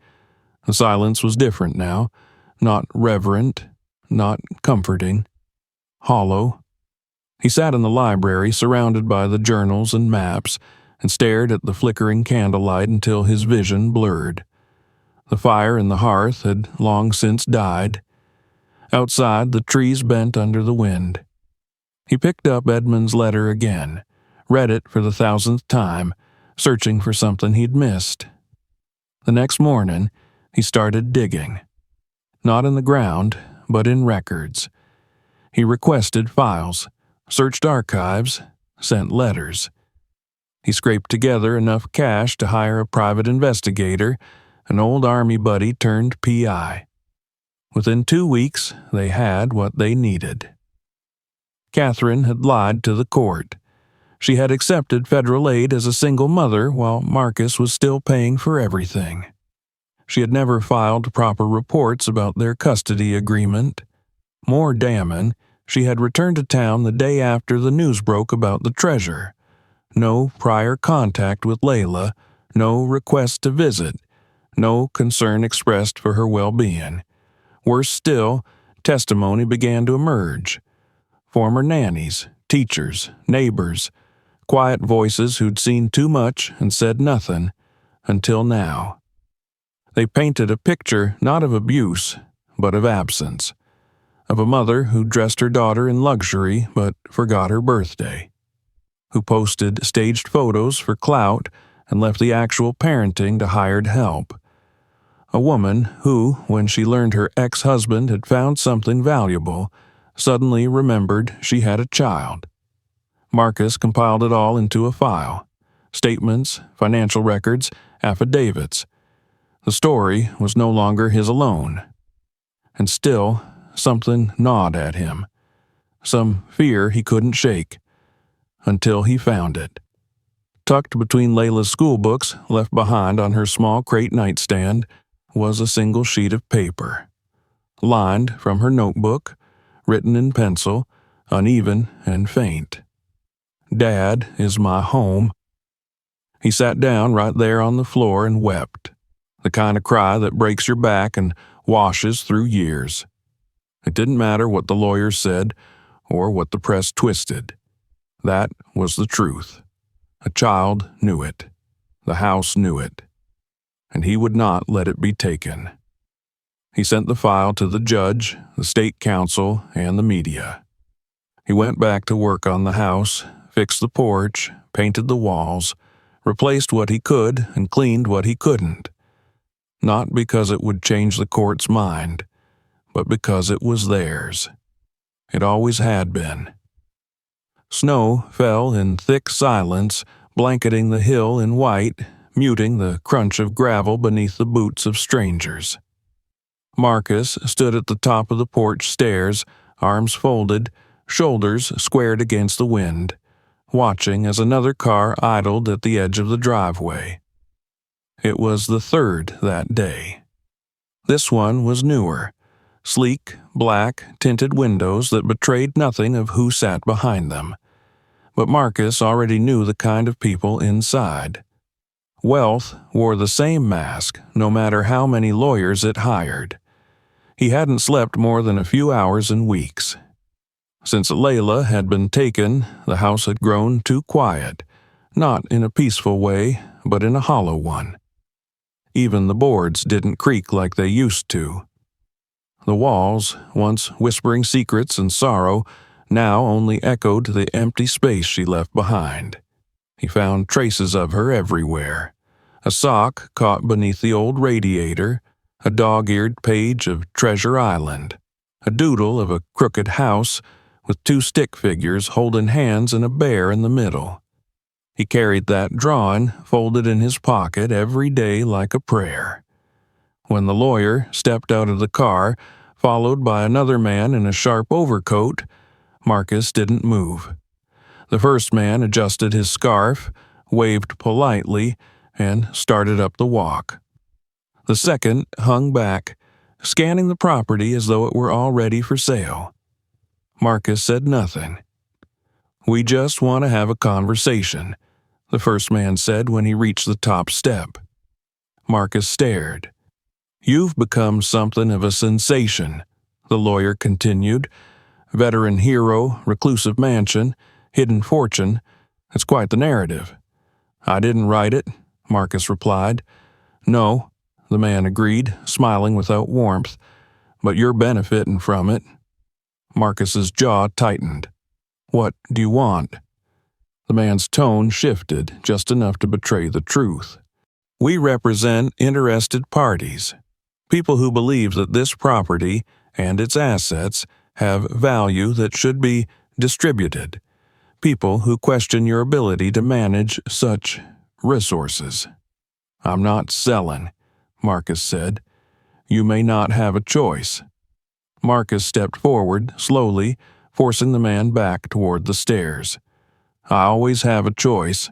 The silence was different now. Not reverent, not comforting. Hollow. He sat in the library, surrounded by the journals and maps, and stared at the flickering candlelight until his vision blurred. The fire in the hearth had long since died. Outside, the trees bent under the wind. He picked up Edmund's letter again, read it for the 1,000th time, searching for something he'd missed. The next morning, he started digging. Not in the ground, but in records. He requested files, searched archives, sent letters. He scraped together enough cash to hire a private investigator, an old army buddy turned PI. Within 2 weeks, they had what they needed. Catherine had lied to the court. She had accepted federal aid as a single mother while Marcus was still paying for everything. She had never filed proper reports about their custody agreement. More damning, she had returned to town the day after the news broke about the treasure. No prior contact with Layla, No request to visit, no concern expressed for her well-being. Worse still, testimony began to emerge. Former nannies, teachers, neighbors, quiet voices who'd seen too much and said nothing until now. They painted a picture not of abuse, but of absence, of a mother who dressed her daughter in luxury but forgot her birthday, who posted staged photos for clout and left the actual parenting to hired help. A woman who, when she learned her ex-husband had found something valuable, suddenly remembered she had a child. Marcus compiled it all into a file: statements, financial records, affidavits. The story was no longer his alone. And still, something gnawed at him. Some fear he couldn't shake. Until he found it. Tucked between Layla's school books, left behind on her small crate nightstand, was a single sheet of paper. Lined from her notebook, written in pencil, uneven and faint. "Dad is my home." He sat down right there on the floor and wept. The kind of cry that breaks your back and washes through years. It didn't matter what the lawyers said or what the press twisted. That was the truth. A child knew it. The house knew it. And he would not let it be taken. He sent the file to the judge, the state council, and the media. He went back to work on the house, fixed the porch, painted the walls, replaced what he could and cleaned what he couldn't. Not because it would change the court's mind, but because it was theirs. It always had been. Snow fell in thick silence, blanketing the hill in white, muting the crunch of gravel beneath the boots of strangers. Marcus stood at the top of the porch stairs, arms folded, shoulders squared against the wind, watching as another car idled at the edge of the driveway. It was the third that day. This one was newer, sleek, black, tinted windows that betrayed nothing of who sat behind them. But Marcus already knew the kind of people inside. Wealth wore the same mask, no matter how many lawyers it hired. He hadn't slept more than a few hours in weeks. Since Layla had been taken, the house had grown too quiet, not in a peaceful way, but in a hollow one. Even the boards didn't creak like they used to. The walls, once whispering secrets and sorrow, now only echoed the empty space she left behind. He found traces of her everywhere. A sock caught beneath the old radiator, a dog-eared page of Treasure Island, a doodle of a crooked house with two stick figures holding hands and a bear in the middle. He carried that drawing folded in his pocket every day like a prayer. When the lawyer stepped out of the car, followed by another man in a sharp overcoat, Marcus didn't move. The first man adjusted his scarf, waved politely, and started up the walk. The second hung back, scanning the property as though it were all ready for sale. Marcus said nothing. "We just want to have a conversation," the first man said when he reached the top step. Marcus stared. "You've become something of a sensation," the lawyer continued. "Veteran hero, reclusive mansion, hidden fortune. It's quite the narrative." "I didn't write it," Marcus replied. "No," the man agreed, smiling without warmth. "But you're benefiting from it." Marcus's jaw tightened. "What do you want?" The man's tone shifted just enough to betray the truth. "We represent interested parties, people who believe that this property and its assets have value that should be distributed, people who question your ability to manage such resources." "I'm not selling," Marcus said. "You may not have a choice." Marcus stepped forward, slowly, forcing the man back toward the stairs. "I always have a choice."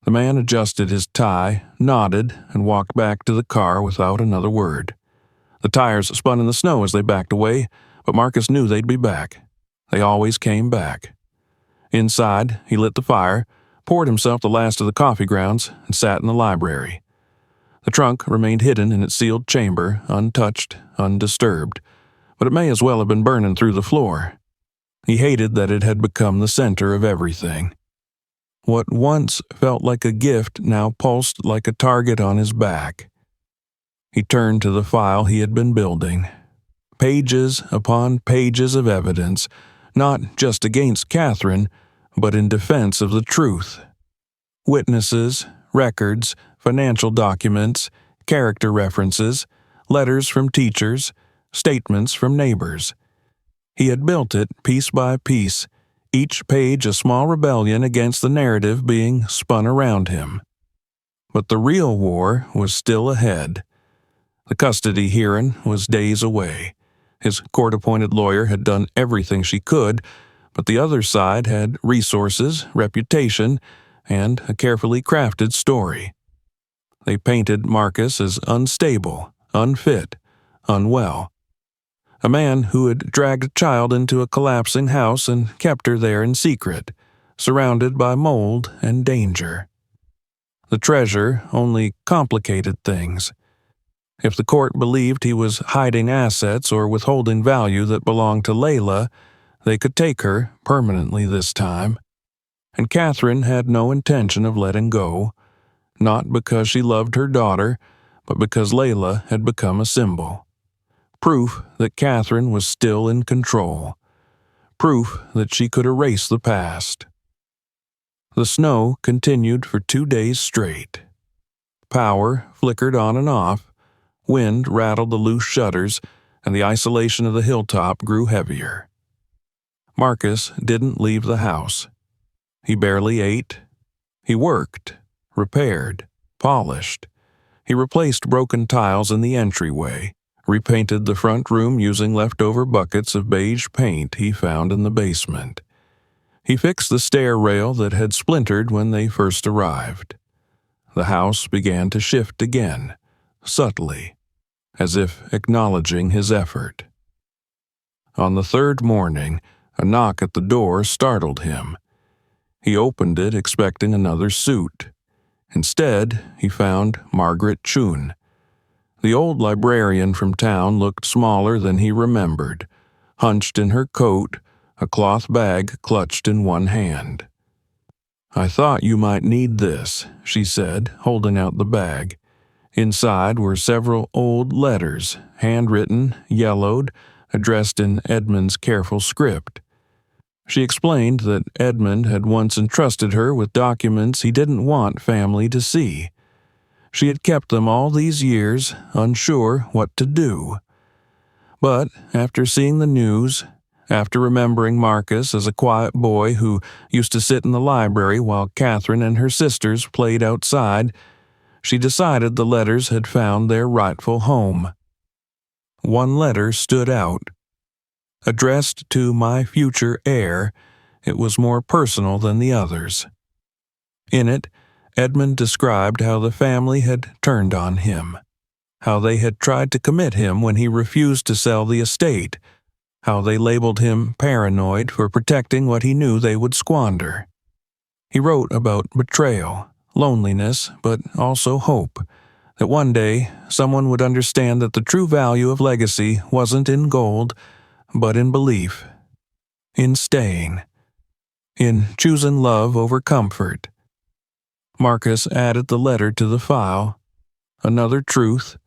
The man adjusted his tie, nodded, and walked back to the car without another word. The tires spun in the snow as they backed away, but Marcus knew they'd be back. They always came back. Inside, he lit the fire, poured himself the last of the coffee grounds and sat in the library. The trunk remained hidden in its sealed chamber, untouched, undisturbed, but it may as well have been burning through the floor. He hated that it had become the center of everything. What once felt like a gift now pulsed like a target on his back. He turned to the file he had been building. Pages upon pages of evidence, not just against Catherine, but in defense of the truth. Witnesses, records, financial documents, character references, letters from teachers, statements from neighbors. He had built it piece by piece, each page a small rebellion against the narrative being spun around him. But the real war was still ahead. The custody hearing was days away. His court-appointed lawyer had done everything she could, but the other side had resources, reputation, and a carefully crafted story. They painted Marcus as unstable, unfit, unwell. A man who had dragged a child into a collapsing house and kept her there in secret, surrounded by mold and danger. The treasure only complicated things. If the court believed he was hiding assets or withholding value that belonged to Layla, they could take her permanently this time. And Catherine had no intention of letting go, not because she loved her daughter, but because Layla had become a symbol. Proof that Catherine was still in control. Proof that she could erase the past. The snow continued for 2 days straight. Power flickered on and off, wind rattled the loose shutters, and the isolation of the hilltop grew heavier. Marcus didn't leave the house. He barely ate. He worked, repaired, polished. He replaced broken tiles in the entryway, repainted the front room using leftover buckets of beige paint he found in the basement. He fixed the stair rail that had splintered when they first arrived. The house began to shift again, subtly, as if acknowledging his effort. On the third morning, a knock at the door startled him. He opened it expecting another suit. Instead, he found Margaret Chun. The old librarian from town looked smaller than he remembered, hunched in her coat, a cloth bag clutched in one hand. "I thought you might need this," she said, holding out the bag. Inside were several old letters, handwritten, yellowed, addressed in Edmund's careful script. She explained that Edmund had once entrusted her with documents he didn't want family to see. She had kept them all these years, unsure what to do. But after seeing the news, after remembering Marcus as a quiet boy who used to sit in the library while Catherine and her sisters played outside, she decided the letters had found their rightful home. One letter stood out. Addressed to my future heir, it was more personal than the others. In it, Edmund described how the family had turned on him, how they had tried to commit him when he refused to sell the estate, how they labeled him paranoid for protecting what he knew they would squander. He wrote about betrayal, loneliness, but also hope, that one day someone would understand that the true value of legacy wasn't in gold, but in belief, in staying, in choosing love over comfort. Marcus added the letter to the file. Another truth,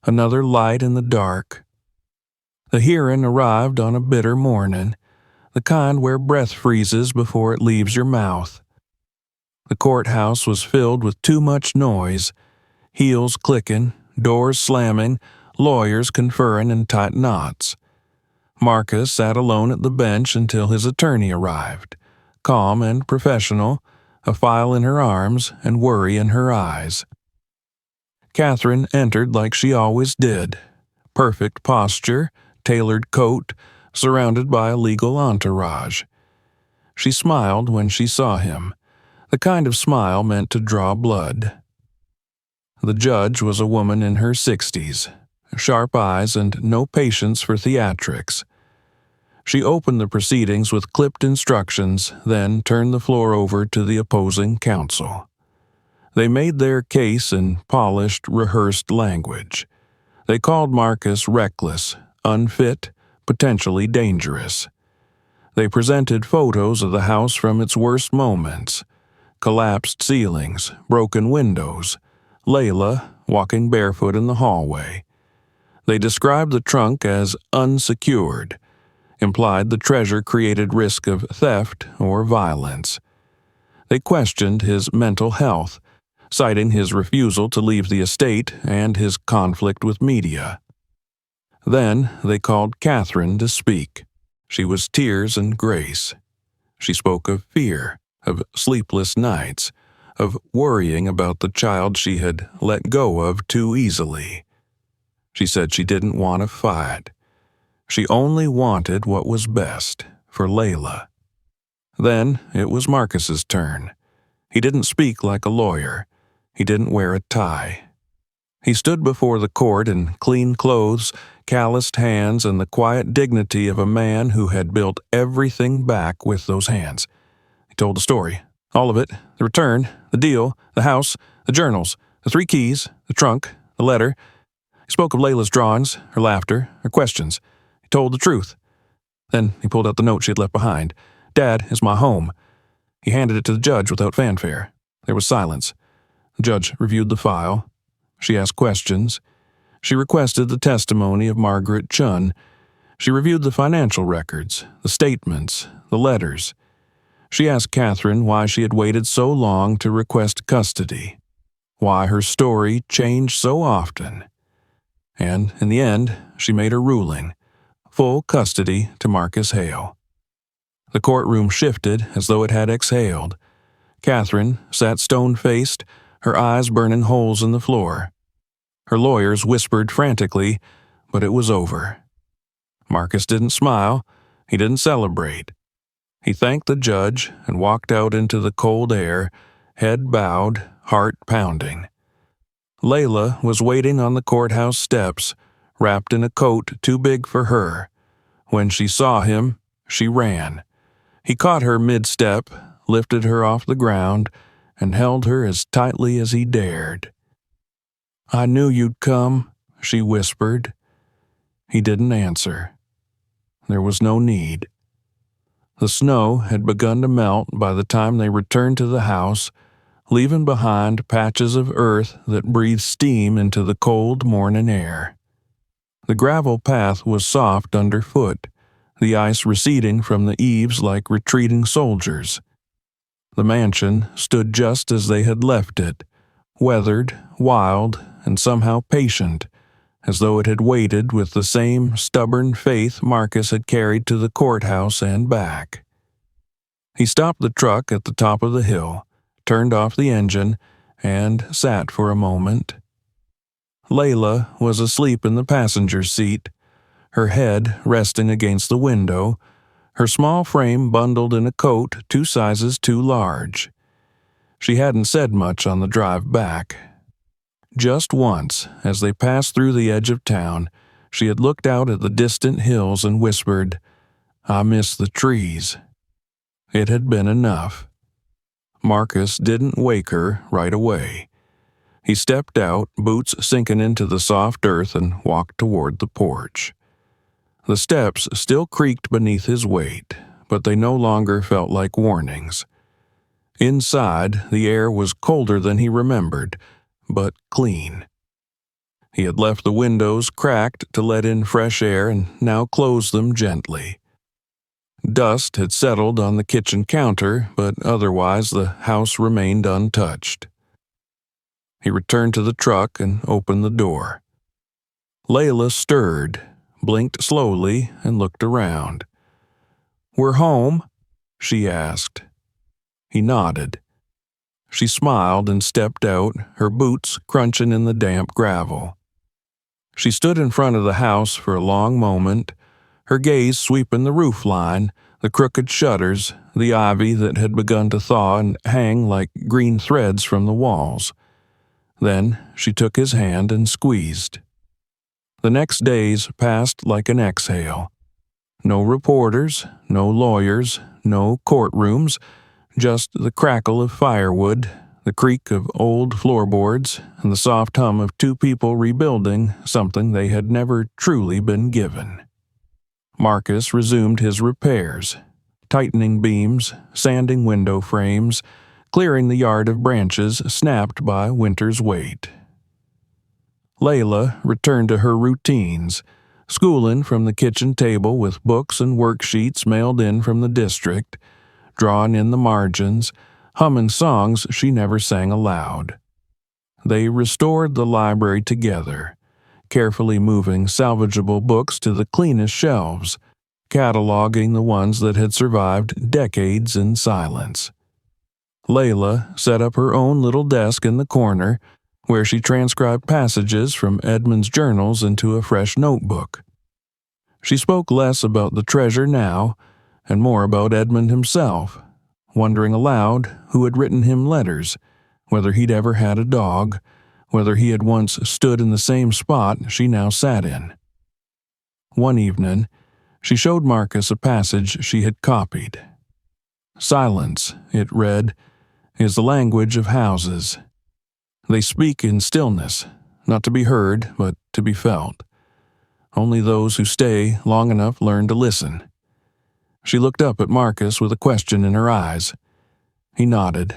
another light in the dark. The hearing arrived on a bitter morning, the kind where breath freezes before it leaves your mouth. The courthouse was filled with too much noise, heels clicking, doors slamming, lawyers conferring in tight knots. Marcus sat alone at the bench until his attorney arrived, calm and professional, a file in her arms and worry in her eyes. Catherine entered like she always did, perfect posture, tailored coat, surrounded by a legal entourage. She smiled when she saw him, the kind of smile meant to draw blood. The judge was a woman in her 60s, sharp eyes and no patience for theatrics. She opened the proceedings with clipped instructions, then turned the floor over to the opposing counsel. They made their case in polished, rehearsed language. They called Marcus reckless, unfit, potentially dangerous. They presented photos of the house from its worst moments: collapsed ceilings, broken windows, Layla walking barefoot in the hallway. They described the trunk as unsecured, implied the treasure created risk of theft or violence. They questioned his mental health, citing his refusal to leave the estate and his conflict with media. Then they called Catherine to speak. She was tears and grace. She spoke of fear, of sleepless nights, of worrying about the child she had let go of too easily. She said she didn't want to fight. She only wanted what was best for Layla. Then it was Marcus's turn. He didn't speak like a lawyer. He didn't wear a tie. He stood before the court in clean clothes, calloused hands, and the quiet dignity of a man who had built everything back with those hands. He told the story, all of it: the return, the deal, the house, the journals, the 3 keys, the trunk, the letter. He spoke of Layla's drawings, her laughter, her questions. He told the truth. Then he pulled out the note she had left behind. "Dad is my home." He handed it to the judge without fanfare. There was silence. The judge reviewed the file. She asked questions. She requested the testimony of Margaret Chun. She reviewed the financial records, the statements, the letters. She asked Catherine why she had waited so long to request custody, why her story changed so often. And in the end, she made her ruling: full custody to Marcus Hale. The courtroom shifted as though it had exhaled. Catherine sat stone-faced, her eyes burning holes in the floor. Her lawyers whispered frantically, but it was over. Marcus didn't smile. He didn't celebrate. He thanked the judge and walked out into the cold air, head bowed, heart pounding. Layla was waiting on the courthouse steps, wrapped in a coat too big for her. When she saw him, she ran. He caught her mid-step, lifted her off the ground, and held her as tightly as he dared. "I knew you'd come," she whispered. He didn't answer. There was no need. The snow had begun to melt by the time they returned to the house, leaving behind patches of earth that breathed steam into the cold morning air. The gravel path was soft underfoot, the ice receding from the eaves like retreating soldiers. The mansion stood just as they had left it, weathered, wild, and somehow patient, as though it had waited with the same stubborn faith Marcus had carried to the courthouse and back. He stopped the truck at the top of the hill, turned off the engine, and sat for a moment. Layla was asleep in the passenger seat, her head resting against the window, her small frame bundled in a coat 2 sizes too large. She hadn't said much on the drive back. Just once, as they passed through the edge of town, she had looked out at the distant hills and whispered, "I miss the trees." It had been enough. Marcus didn't wake her right away. He stepped out, boots sinking into the soft earth, and walked toward the porch. The steps still creaked beneath his weight, but they no longer felt like warnings. Inside, the air was colder than he remembered, but clean. He had left the windows cracked to let in fresh air and now closed them gently. Dust had settled on the kitchen counter, but otherwise the house remained untouched. He returned to the truck and opened the door. Layla stirred, blinked slowly, and looked around. "We're home?" she asked. He nodded. She smiled and stepped out, her boots crunching in the damp gravel. She stood in front of the house for a long moment, her gaze sweeping the roof line, the crooked shutters, the ivy that had begun to thaw and hang like green threads from the walls. Then she took his hand and squeezed. The next days passed like an exhale. No reporters, no lawyers, no courtrooms, just the crackle of firewood, the creak of old floorboards, and the soft hum of two people rebuilding something they had never truly been given. Marcus resumed his repairs, tightening beams, sanding window frames, clearing the yard of branches snapped by winter's weight. Layla returned to her routines, schooling from the kitchen table with books and worksheets mailed in from the district, drawing in the margins, humming songs she never sang aloud. They restored the library together, carefully moving salvageable books to the cleanest shelves, cataloging the ones that had survived decades in silence. Layla set up her own little desk in the corner, where she transcribed passages from Edmund's journals into a fresh notebook. She spoke less about the treasure now, and more about Edmund himself, wondering aloud who had written him letters, whether he'd ever had a dog, whether he had once stood in the same spot she now sat in. One evening, she showed Marcus a passage she had copied. "Silence," it read, "is the language of houses. They speak in stillness, not to be heard, but to be felt. Only those who stay long enough learn to listen." She looked up at Marcus with a question in her eyes. He nodded.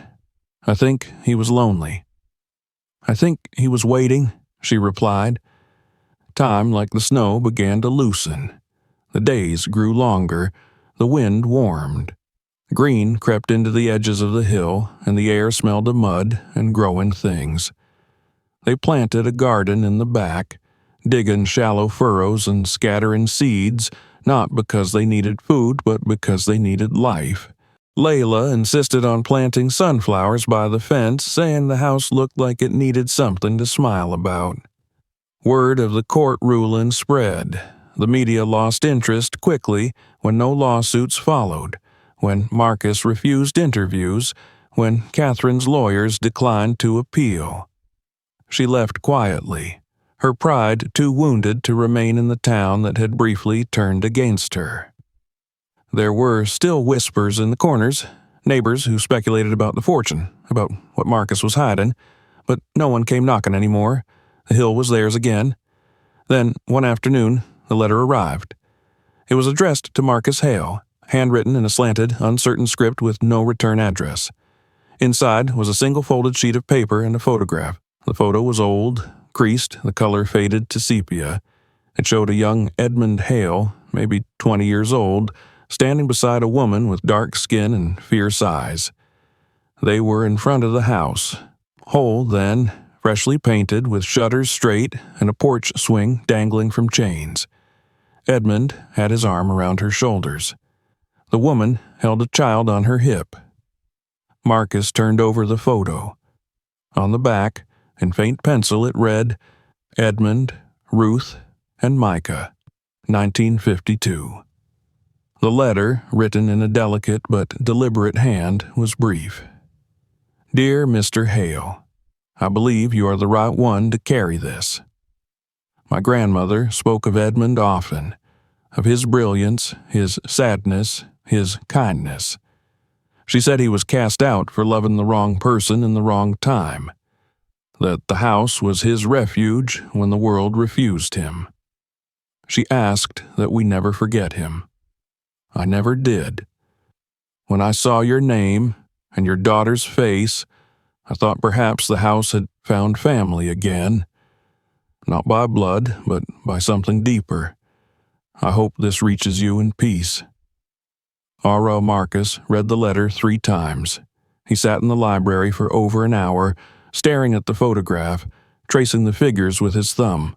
"I think he was lonely." "I think he was waiting," she replied. Time, like the snow, began to loosen. The days grew longer. The wind warmed. Green crept into the edges of the hill, and the air smelled of mud and growing things. They planted a garden in the back, digging shallow furrows and scattering seeds, not because they needed food, but because they needed life. Layla insisted on planting sunflowers by the fence, saying the house looked like it needed something to smile about. Word of the court ruling spread. The media lost interest quickly when no lawsuits followed, when Marcus refused interviews, when Catherine's lawyers declined to appeal. She left quietly, her pride too wounded to remain in the town that had briefly turned against her. There were still whispers in the corners, neighbors who speculated about the fortune, about what Marcus was hiding, but no one came knocking anymore. The hill was theirs again. Then, one afternoon, the letter arrived. It was addressed to Marcus Hale, handwritten in a slanted, uncertain script with no return address. Inside was a single folded sheet of paper and a photograph. The photo was old, creased, the color faded to sepia. It showed a young Edmund Hale, maybe 20 years old, standing beside a woman with dark skin and fierce eyes. They were in front of the house, whole then, freshly painted with shutters straight and a porch swing dangling from chains. Edmund had his arm around her shoulders. The woman held a child on her hip. Marcus turned over the photo. On the back, in faint pencil, it read, "Edmund, Ruth, and Micah, 1952. The letter, written in a delicate but deliberate hand, was brief. "Dear Mr. Hale, I believe you are the right one to carry this. My grandmother spoke of Edmund often, of his brilliance, his sadness, his kindness. She said he was cast out for loving the wrong person in the wrong time, that the house was his refuge when the world refused him. She asked that we never forget him. I never did. When I saw your name and your daughter's face, I thought perhaps the house had found family again. Not by blood, but by something deeper. I hope this reaches you in peace." R.L. Marcus read the letter 3 times. He sat in the library for over an hour, staring at the photograph, tracing the figures with his thumb.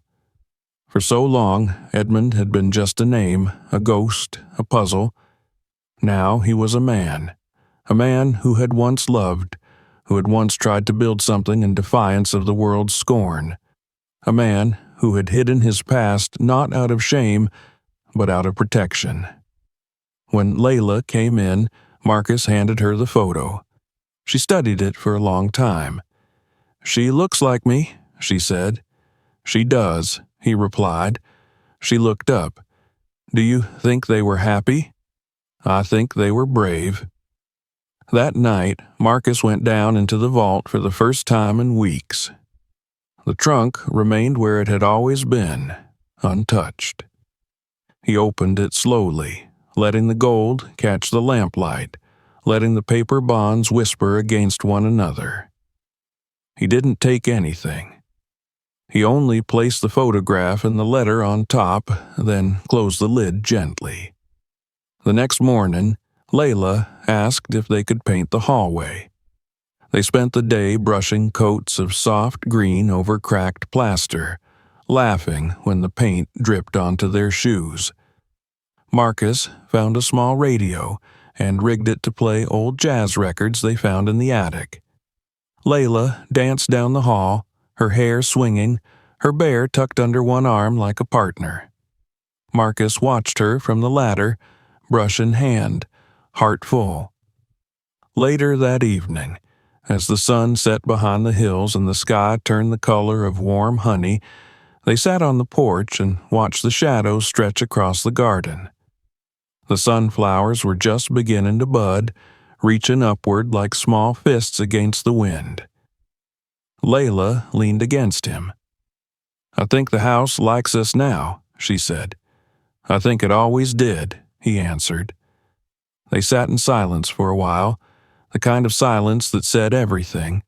For so long, Edmund had been just a name, a ghost, a puzzle. Now he was a man who had once loved, who had once tried to build something in defiance of the world's scorn, a man who had hidden his past not out of shame, but out of protection. When Layla came in, Marcus handed her the photo. She studied it for a long time. "She looks like me," she said. "She does," he replied. She looked up. Do you think they were happy? I think they were brave. That night, Marcus went down into the vault for the first time in weeks. The trunk remained where it had always been, untouched. He opened it slowly, letting the gold catch the lamplight, letting the paper bonds whisper against one another. He didn't take anything. He only placed the photograph and the letter on top, then closed the lid gently. The next morning, Layla asked if they could paint the hallway. They spent the day brushing coats of soft green over cracked plaster, laughing when the paint dripped onto their shoes. Marcus found a small radio and rigged it to play old jazz records they found in the attic. Layla danced down the hall, her hair swinging, her bear tucked under one arm like a partner. Marcus watched her from the ladder, brush in hand, heart full. Later that evening, as the sun set behind the hills and the sky turned the color of warm honey, they sat on the porch and watched the shadows stretch across the garden. The sunflowers were just beginning to bud, reaching upward like small fists against the wind. Layla leaned against him. "I think the house likes us now," she said. "I think it always did," he answered. They sat in silence for a while, the kind of silence that said everything.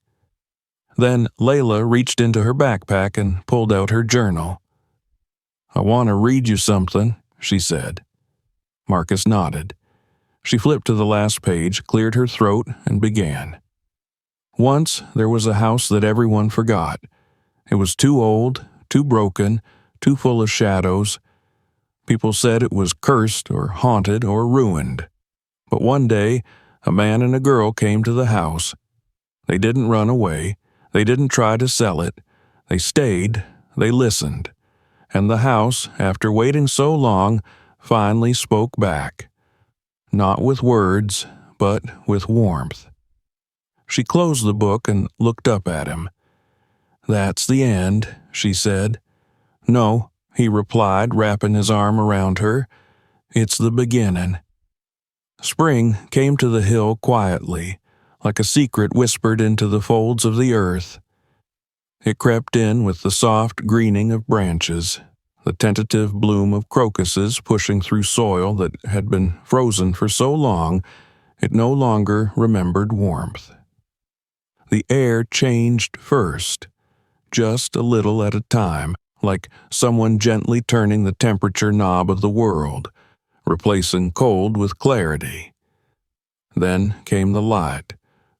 Then Layla reached into her backpack and pulled out her journal. "I want to read you something," she said. Marcus nodded. She flipped to the last page, cleared her throat, and began. Once there was a house that everyone forgot. It was too old, too broken, too full of shadows. People said it was cursed or haunted or ruined. But one day, a man and a girl came to the house. They didn't run away. They didn't try to sell it. They stayed. They listened. And the house, after waiting so long, finally spoke back. Not with words, but with warmth. She closed the book and looked up at him. "That's the end," she said. "No," he replied, wrapping his arm around her. "It's the beginning." Spring came to the hill quietly, like a secret whispered into the folds of the earth. It crept in with the soft greening of branches, the tentative bloom of crocuses pushing through soil that had been frozen for so long it no longer remembered warmth. The air changed first, just a little at a time, like someone gently turning the temperature knob of the world, replacing cold with clarity. Then came the light,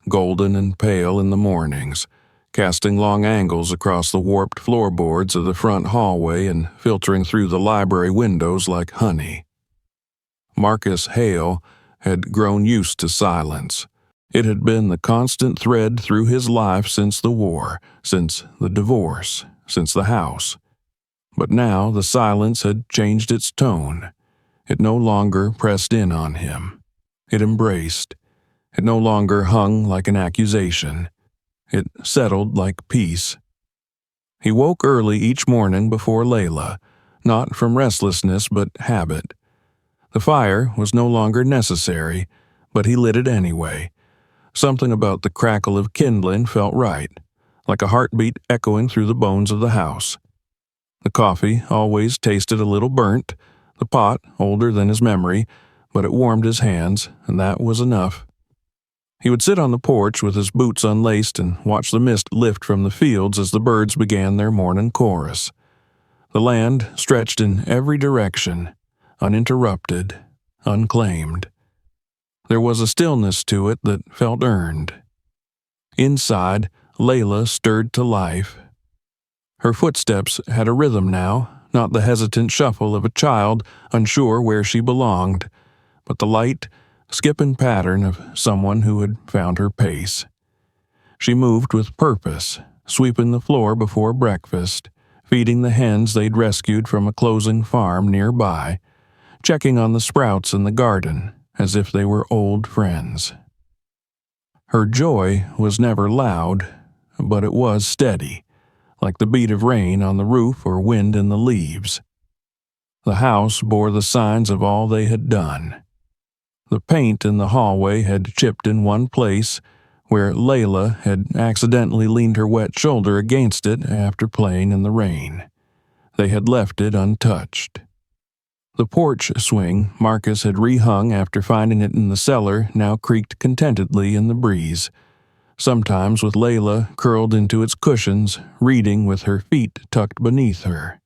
golden and pale in the mornings, casting long angles across the warped floorboards of the front hallway and filtering through the library windows like honey. Marcus Hale had grown used to silence. It had been the constant thread through his life since the war, since the divorce, since the house. But now the silence had changed its tone. It no longer pressed in on him. It embraced. It no longer hung like an accusation. It settled like peace. He woke early each morning before Layla, not from restlessness but habit. The fire was no longer necessary, but he lit it anyway. Something about the crackle of kindling felt right, like a heartbeat echoing through the bones of the house. The coffee always tasted a little burnt, the pot older than his memory, but it warmed his hands, and that was enough. He would sit on the porch with his boots unlaced and watch the mist lift from the fields as the birds began their morning chorus. The land stretched in every direction, uninterrupted, unclaimed. There was a stillness to it that felt earned. Inside, Layla stirred to life. Her footsteps had a rhythm now, not the hesitant shuffle of a child unsure where she belonged, but the light, skipping pattern of someone who had found her pace. She moved with purpose, sweeping the floor before breakfast, feeding the hens they'd rescued from a closing farm nearby, checking on the sprouts in the garden as if they were old friends. Her joy was never loud, but it was steady, like the beat of rain on the roof or wind in the leaves. The house bore the signs of all they had done. The paint in the hallway had chipped in one place, where Layla had accidentally leaned her wet shoulder against it after playing in the rain. They had left it untouched. The porch swing Marcus had rehung after finding it in the cellar now creaked contentedly in the breeze, sometimes with Layla curled into its cushions, reading with her feet tucked beneath her.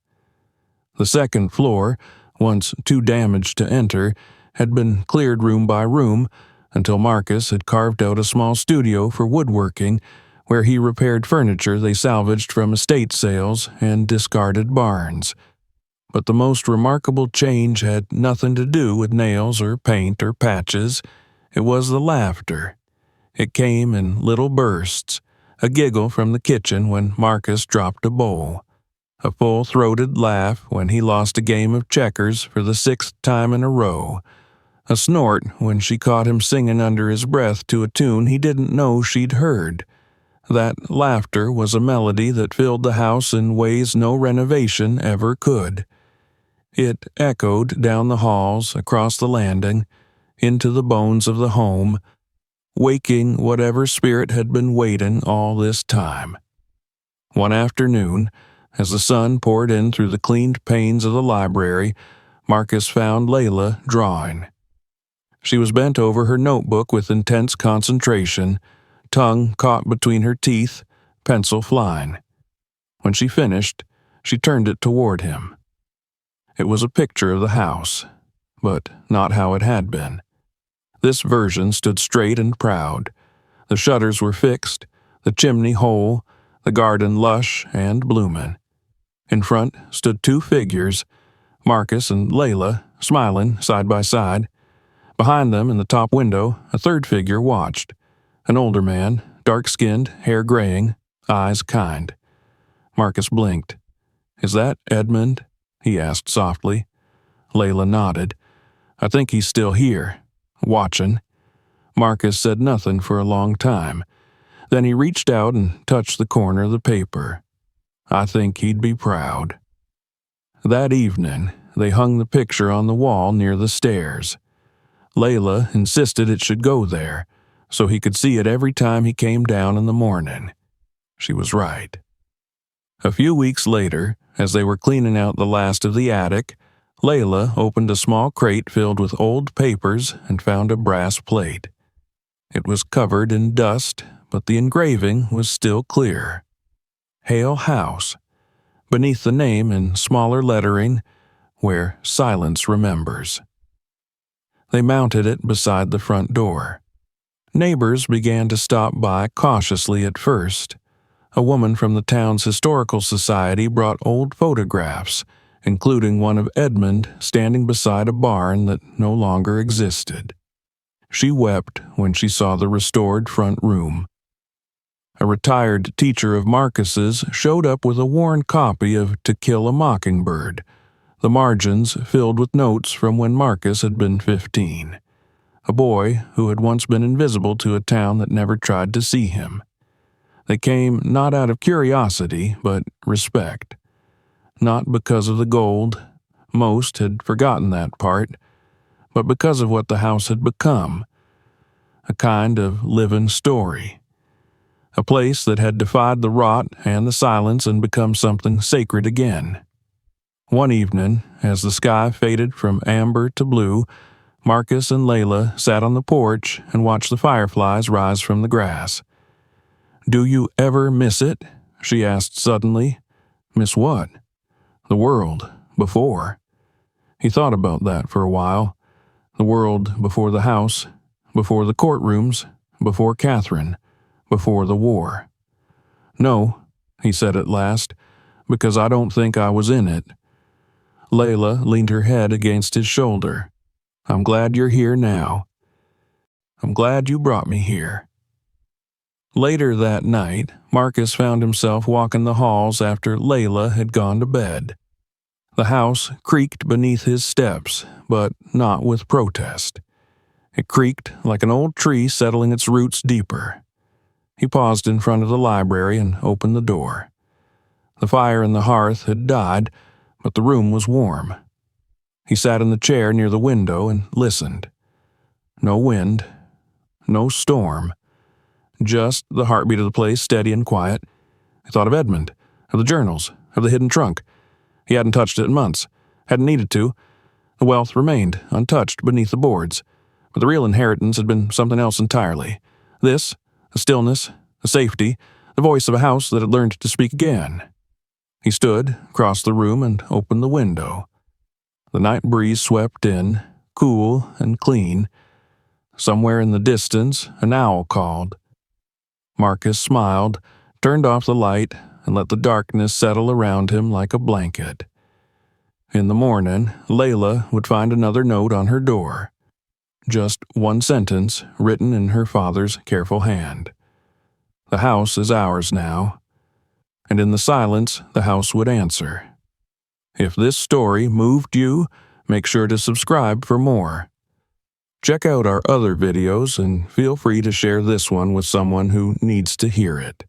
The second floor, once too damaged to enter, had been cleared room by room until Marcus had carved out a small studio for woodworking where he repaired furniture they salvaged from estate sales and discarded barns. But the most remarkable change had nothing to do with nails or paint or patches. It was the laughter. It came in little bursts, a giggle from the kitchen when Marcus dropped a bowl, a full-throated laugh when he lost a game of checkers for the 6th time in a row, a snort when she caught him singing under his breath to a tune he didn't know she'd heard. That laughter was a melody that filled the house in ways no renovation ever could. It echoed down the halls, across the landing, into the bones of the home, waking whatever spirit had been waiting all this time. One afternoon, as the sun poured in through the cleaned panes of the library, Marcus found Layla drawing. She was bent over her notebook with intense concentration, tongue caught between her teeth, pencil flying. When she finished, she turned it toward him. It was a picture of the house, but not how it had been. This version stood straight and proud. The shutters were fixed, the chimney whole, the garden lush and blooming. In front stood 2 figures, Marcus and Layla, smiling side by side. Behind them, in the top window, a third figure watched. An older man, dark-skinned, hair graying, eyes kind. Marcus blinked. "Is that Edmund?" he asked softly. Layla nodded. "I think he's still here, watching." Marcus said nothing for a long time. Then he reached out and touched the corner of the paper. "I think he'd be proud." That evening, they hung the picture on the wall near the stairs. Layla insisted it should go there, so he could see it every time he came down in the morning. She was right. A few weeks later, as they were cleaning out the last of the attic, Layla opened a small crate filled with old papers and found a brass plate. It was covered in dust, but the engraving was still clear. Hale House, beneath the name in smaller lettering, where silence remembers. They mounted it beside the front door. Neighbors began to stop by cautiously at first. A woman from the town's historical society brought old photographs, including one of Edmund standing beside a barn that no longer existed. She wept when she saw the restored front room. A retired teacher of Marcus's showed up with a worn copy of To Kill a Mockingbird, the margins filled with notes from when Marcus had been 15, a boy who had once been invisible to a town that never tried to see him. They came not out of curiosity, but respect. Not because of the gold, most had forgotten that part, but because of what the house had become, a kind of living story. A place that had defied the rot and the silence and become something sacred again. One evening, as the sky faded from amber to blue, Marcus and Layla sat on the porch and watched the fireflies rise from the grass. "Do you ever miss it?" she asked suddenly. "Miss what?" "The world, before." He thought about that for a while. The world before the house, before the courtrooms, before Catherine, before the war. "No," he said at last, "because I don't think I was in it." Layla leaned her head against his shoulder. "I'm glad you're here now. I'm glad you brought me here." Later that night, Marcus found himself walking the halls after Layla had gone to bed. The house creaked beneath his steps, but not with protest. It creaked like an old tree settling its roots deeper. He paused in front of the library and opened the door. The fire in the hearth had died, but the room was warm. He sat in the chair near the window and listened. No wind, no storm, just the heartbeat of the place, steady and quiet. He thought of Edmund, of the journals, of the hidden trunk. He hadn't touched it in months, hadn't needed to. The wealth remained untouched beneath the boards, but the real inheritance had been something else entirely. This, the stillness, the safety, the voice of a house that had learned to speak again. He stood, crossed the room, and opened the window. The night breeze swept in, cool and clean. Somewhere in the distance, an owl called. Marcus smiled, turned off the light, and let the darkness settle around him like a blanket. In the morning, Layla would find another note on her door. Just one sentence written in her father's careful hand. The house is ours now. And in the silence, the house would answer. If this story moved you, make sure to subscribe for more. Check out our other videos and feel free to share this one with someone who needs to hear it.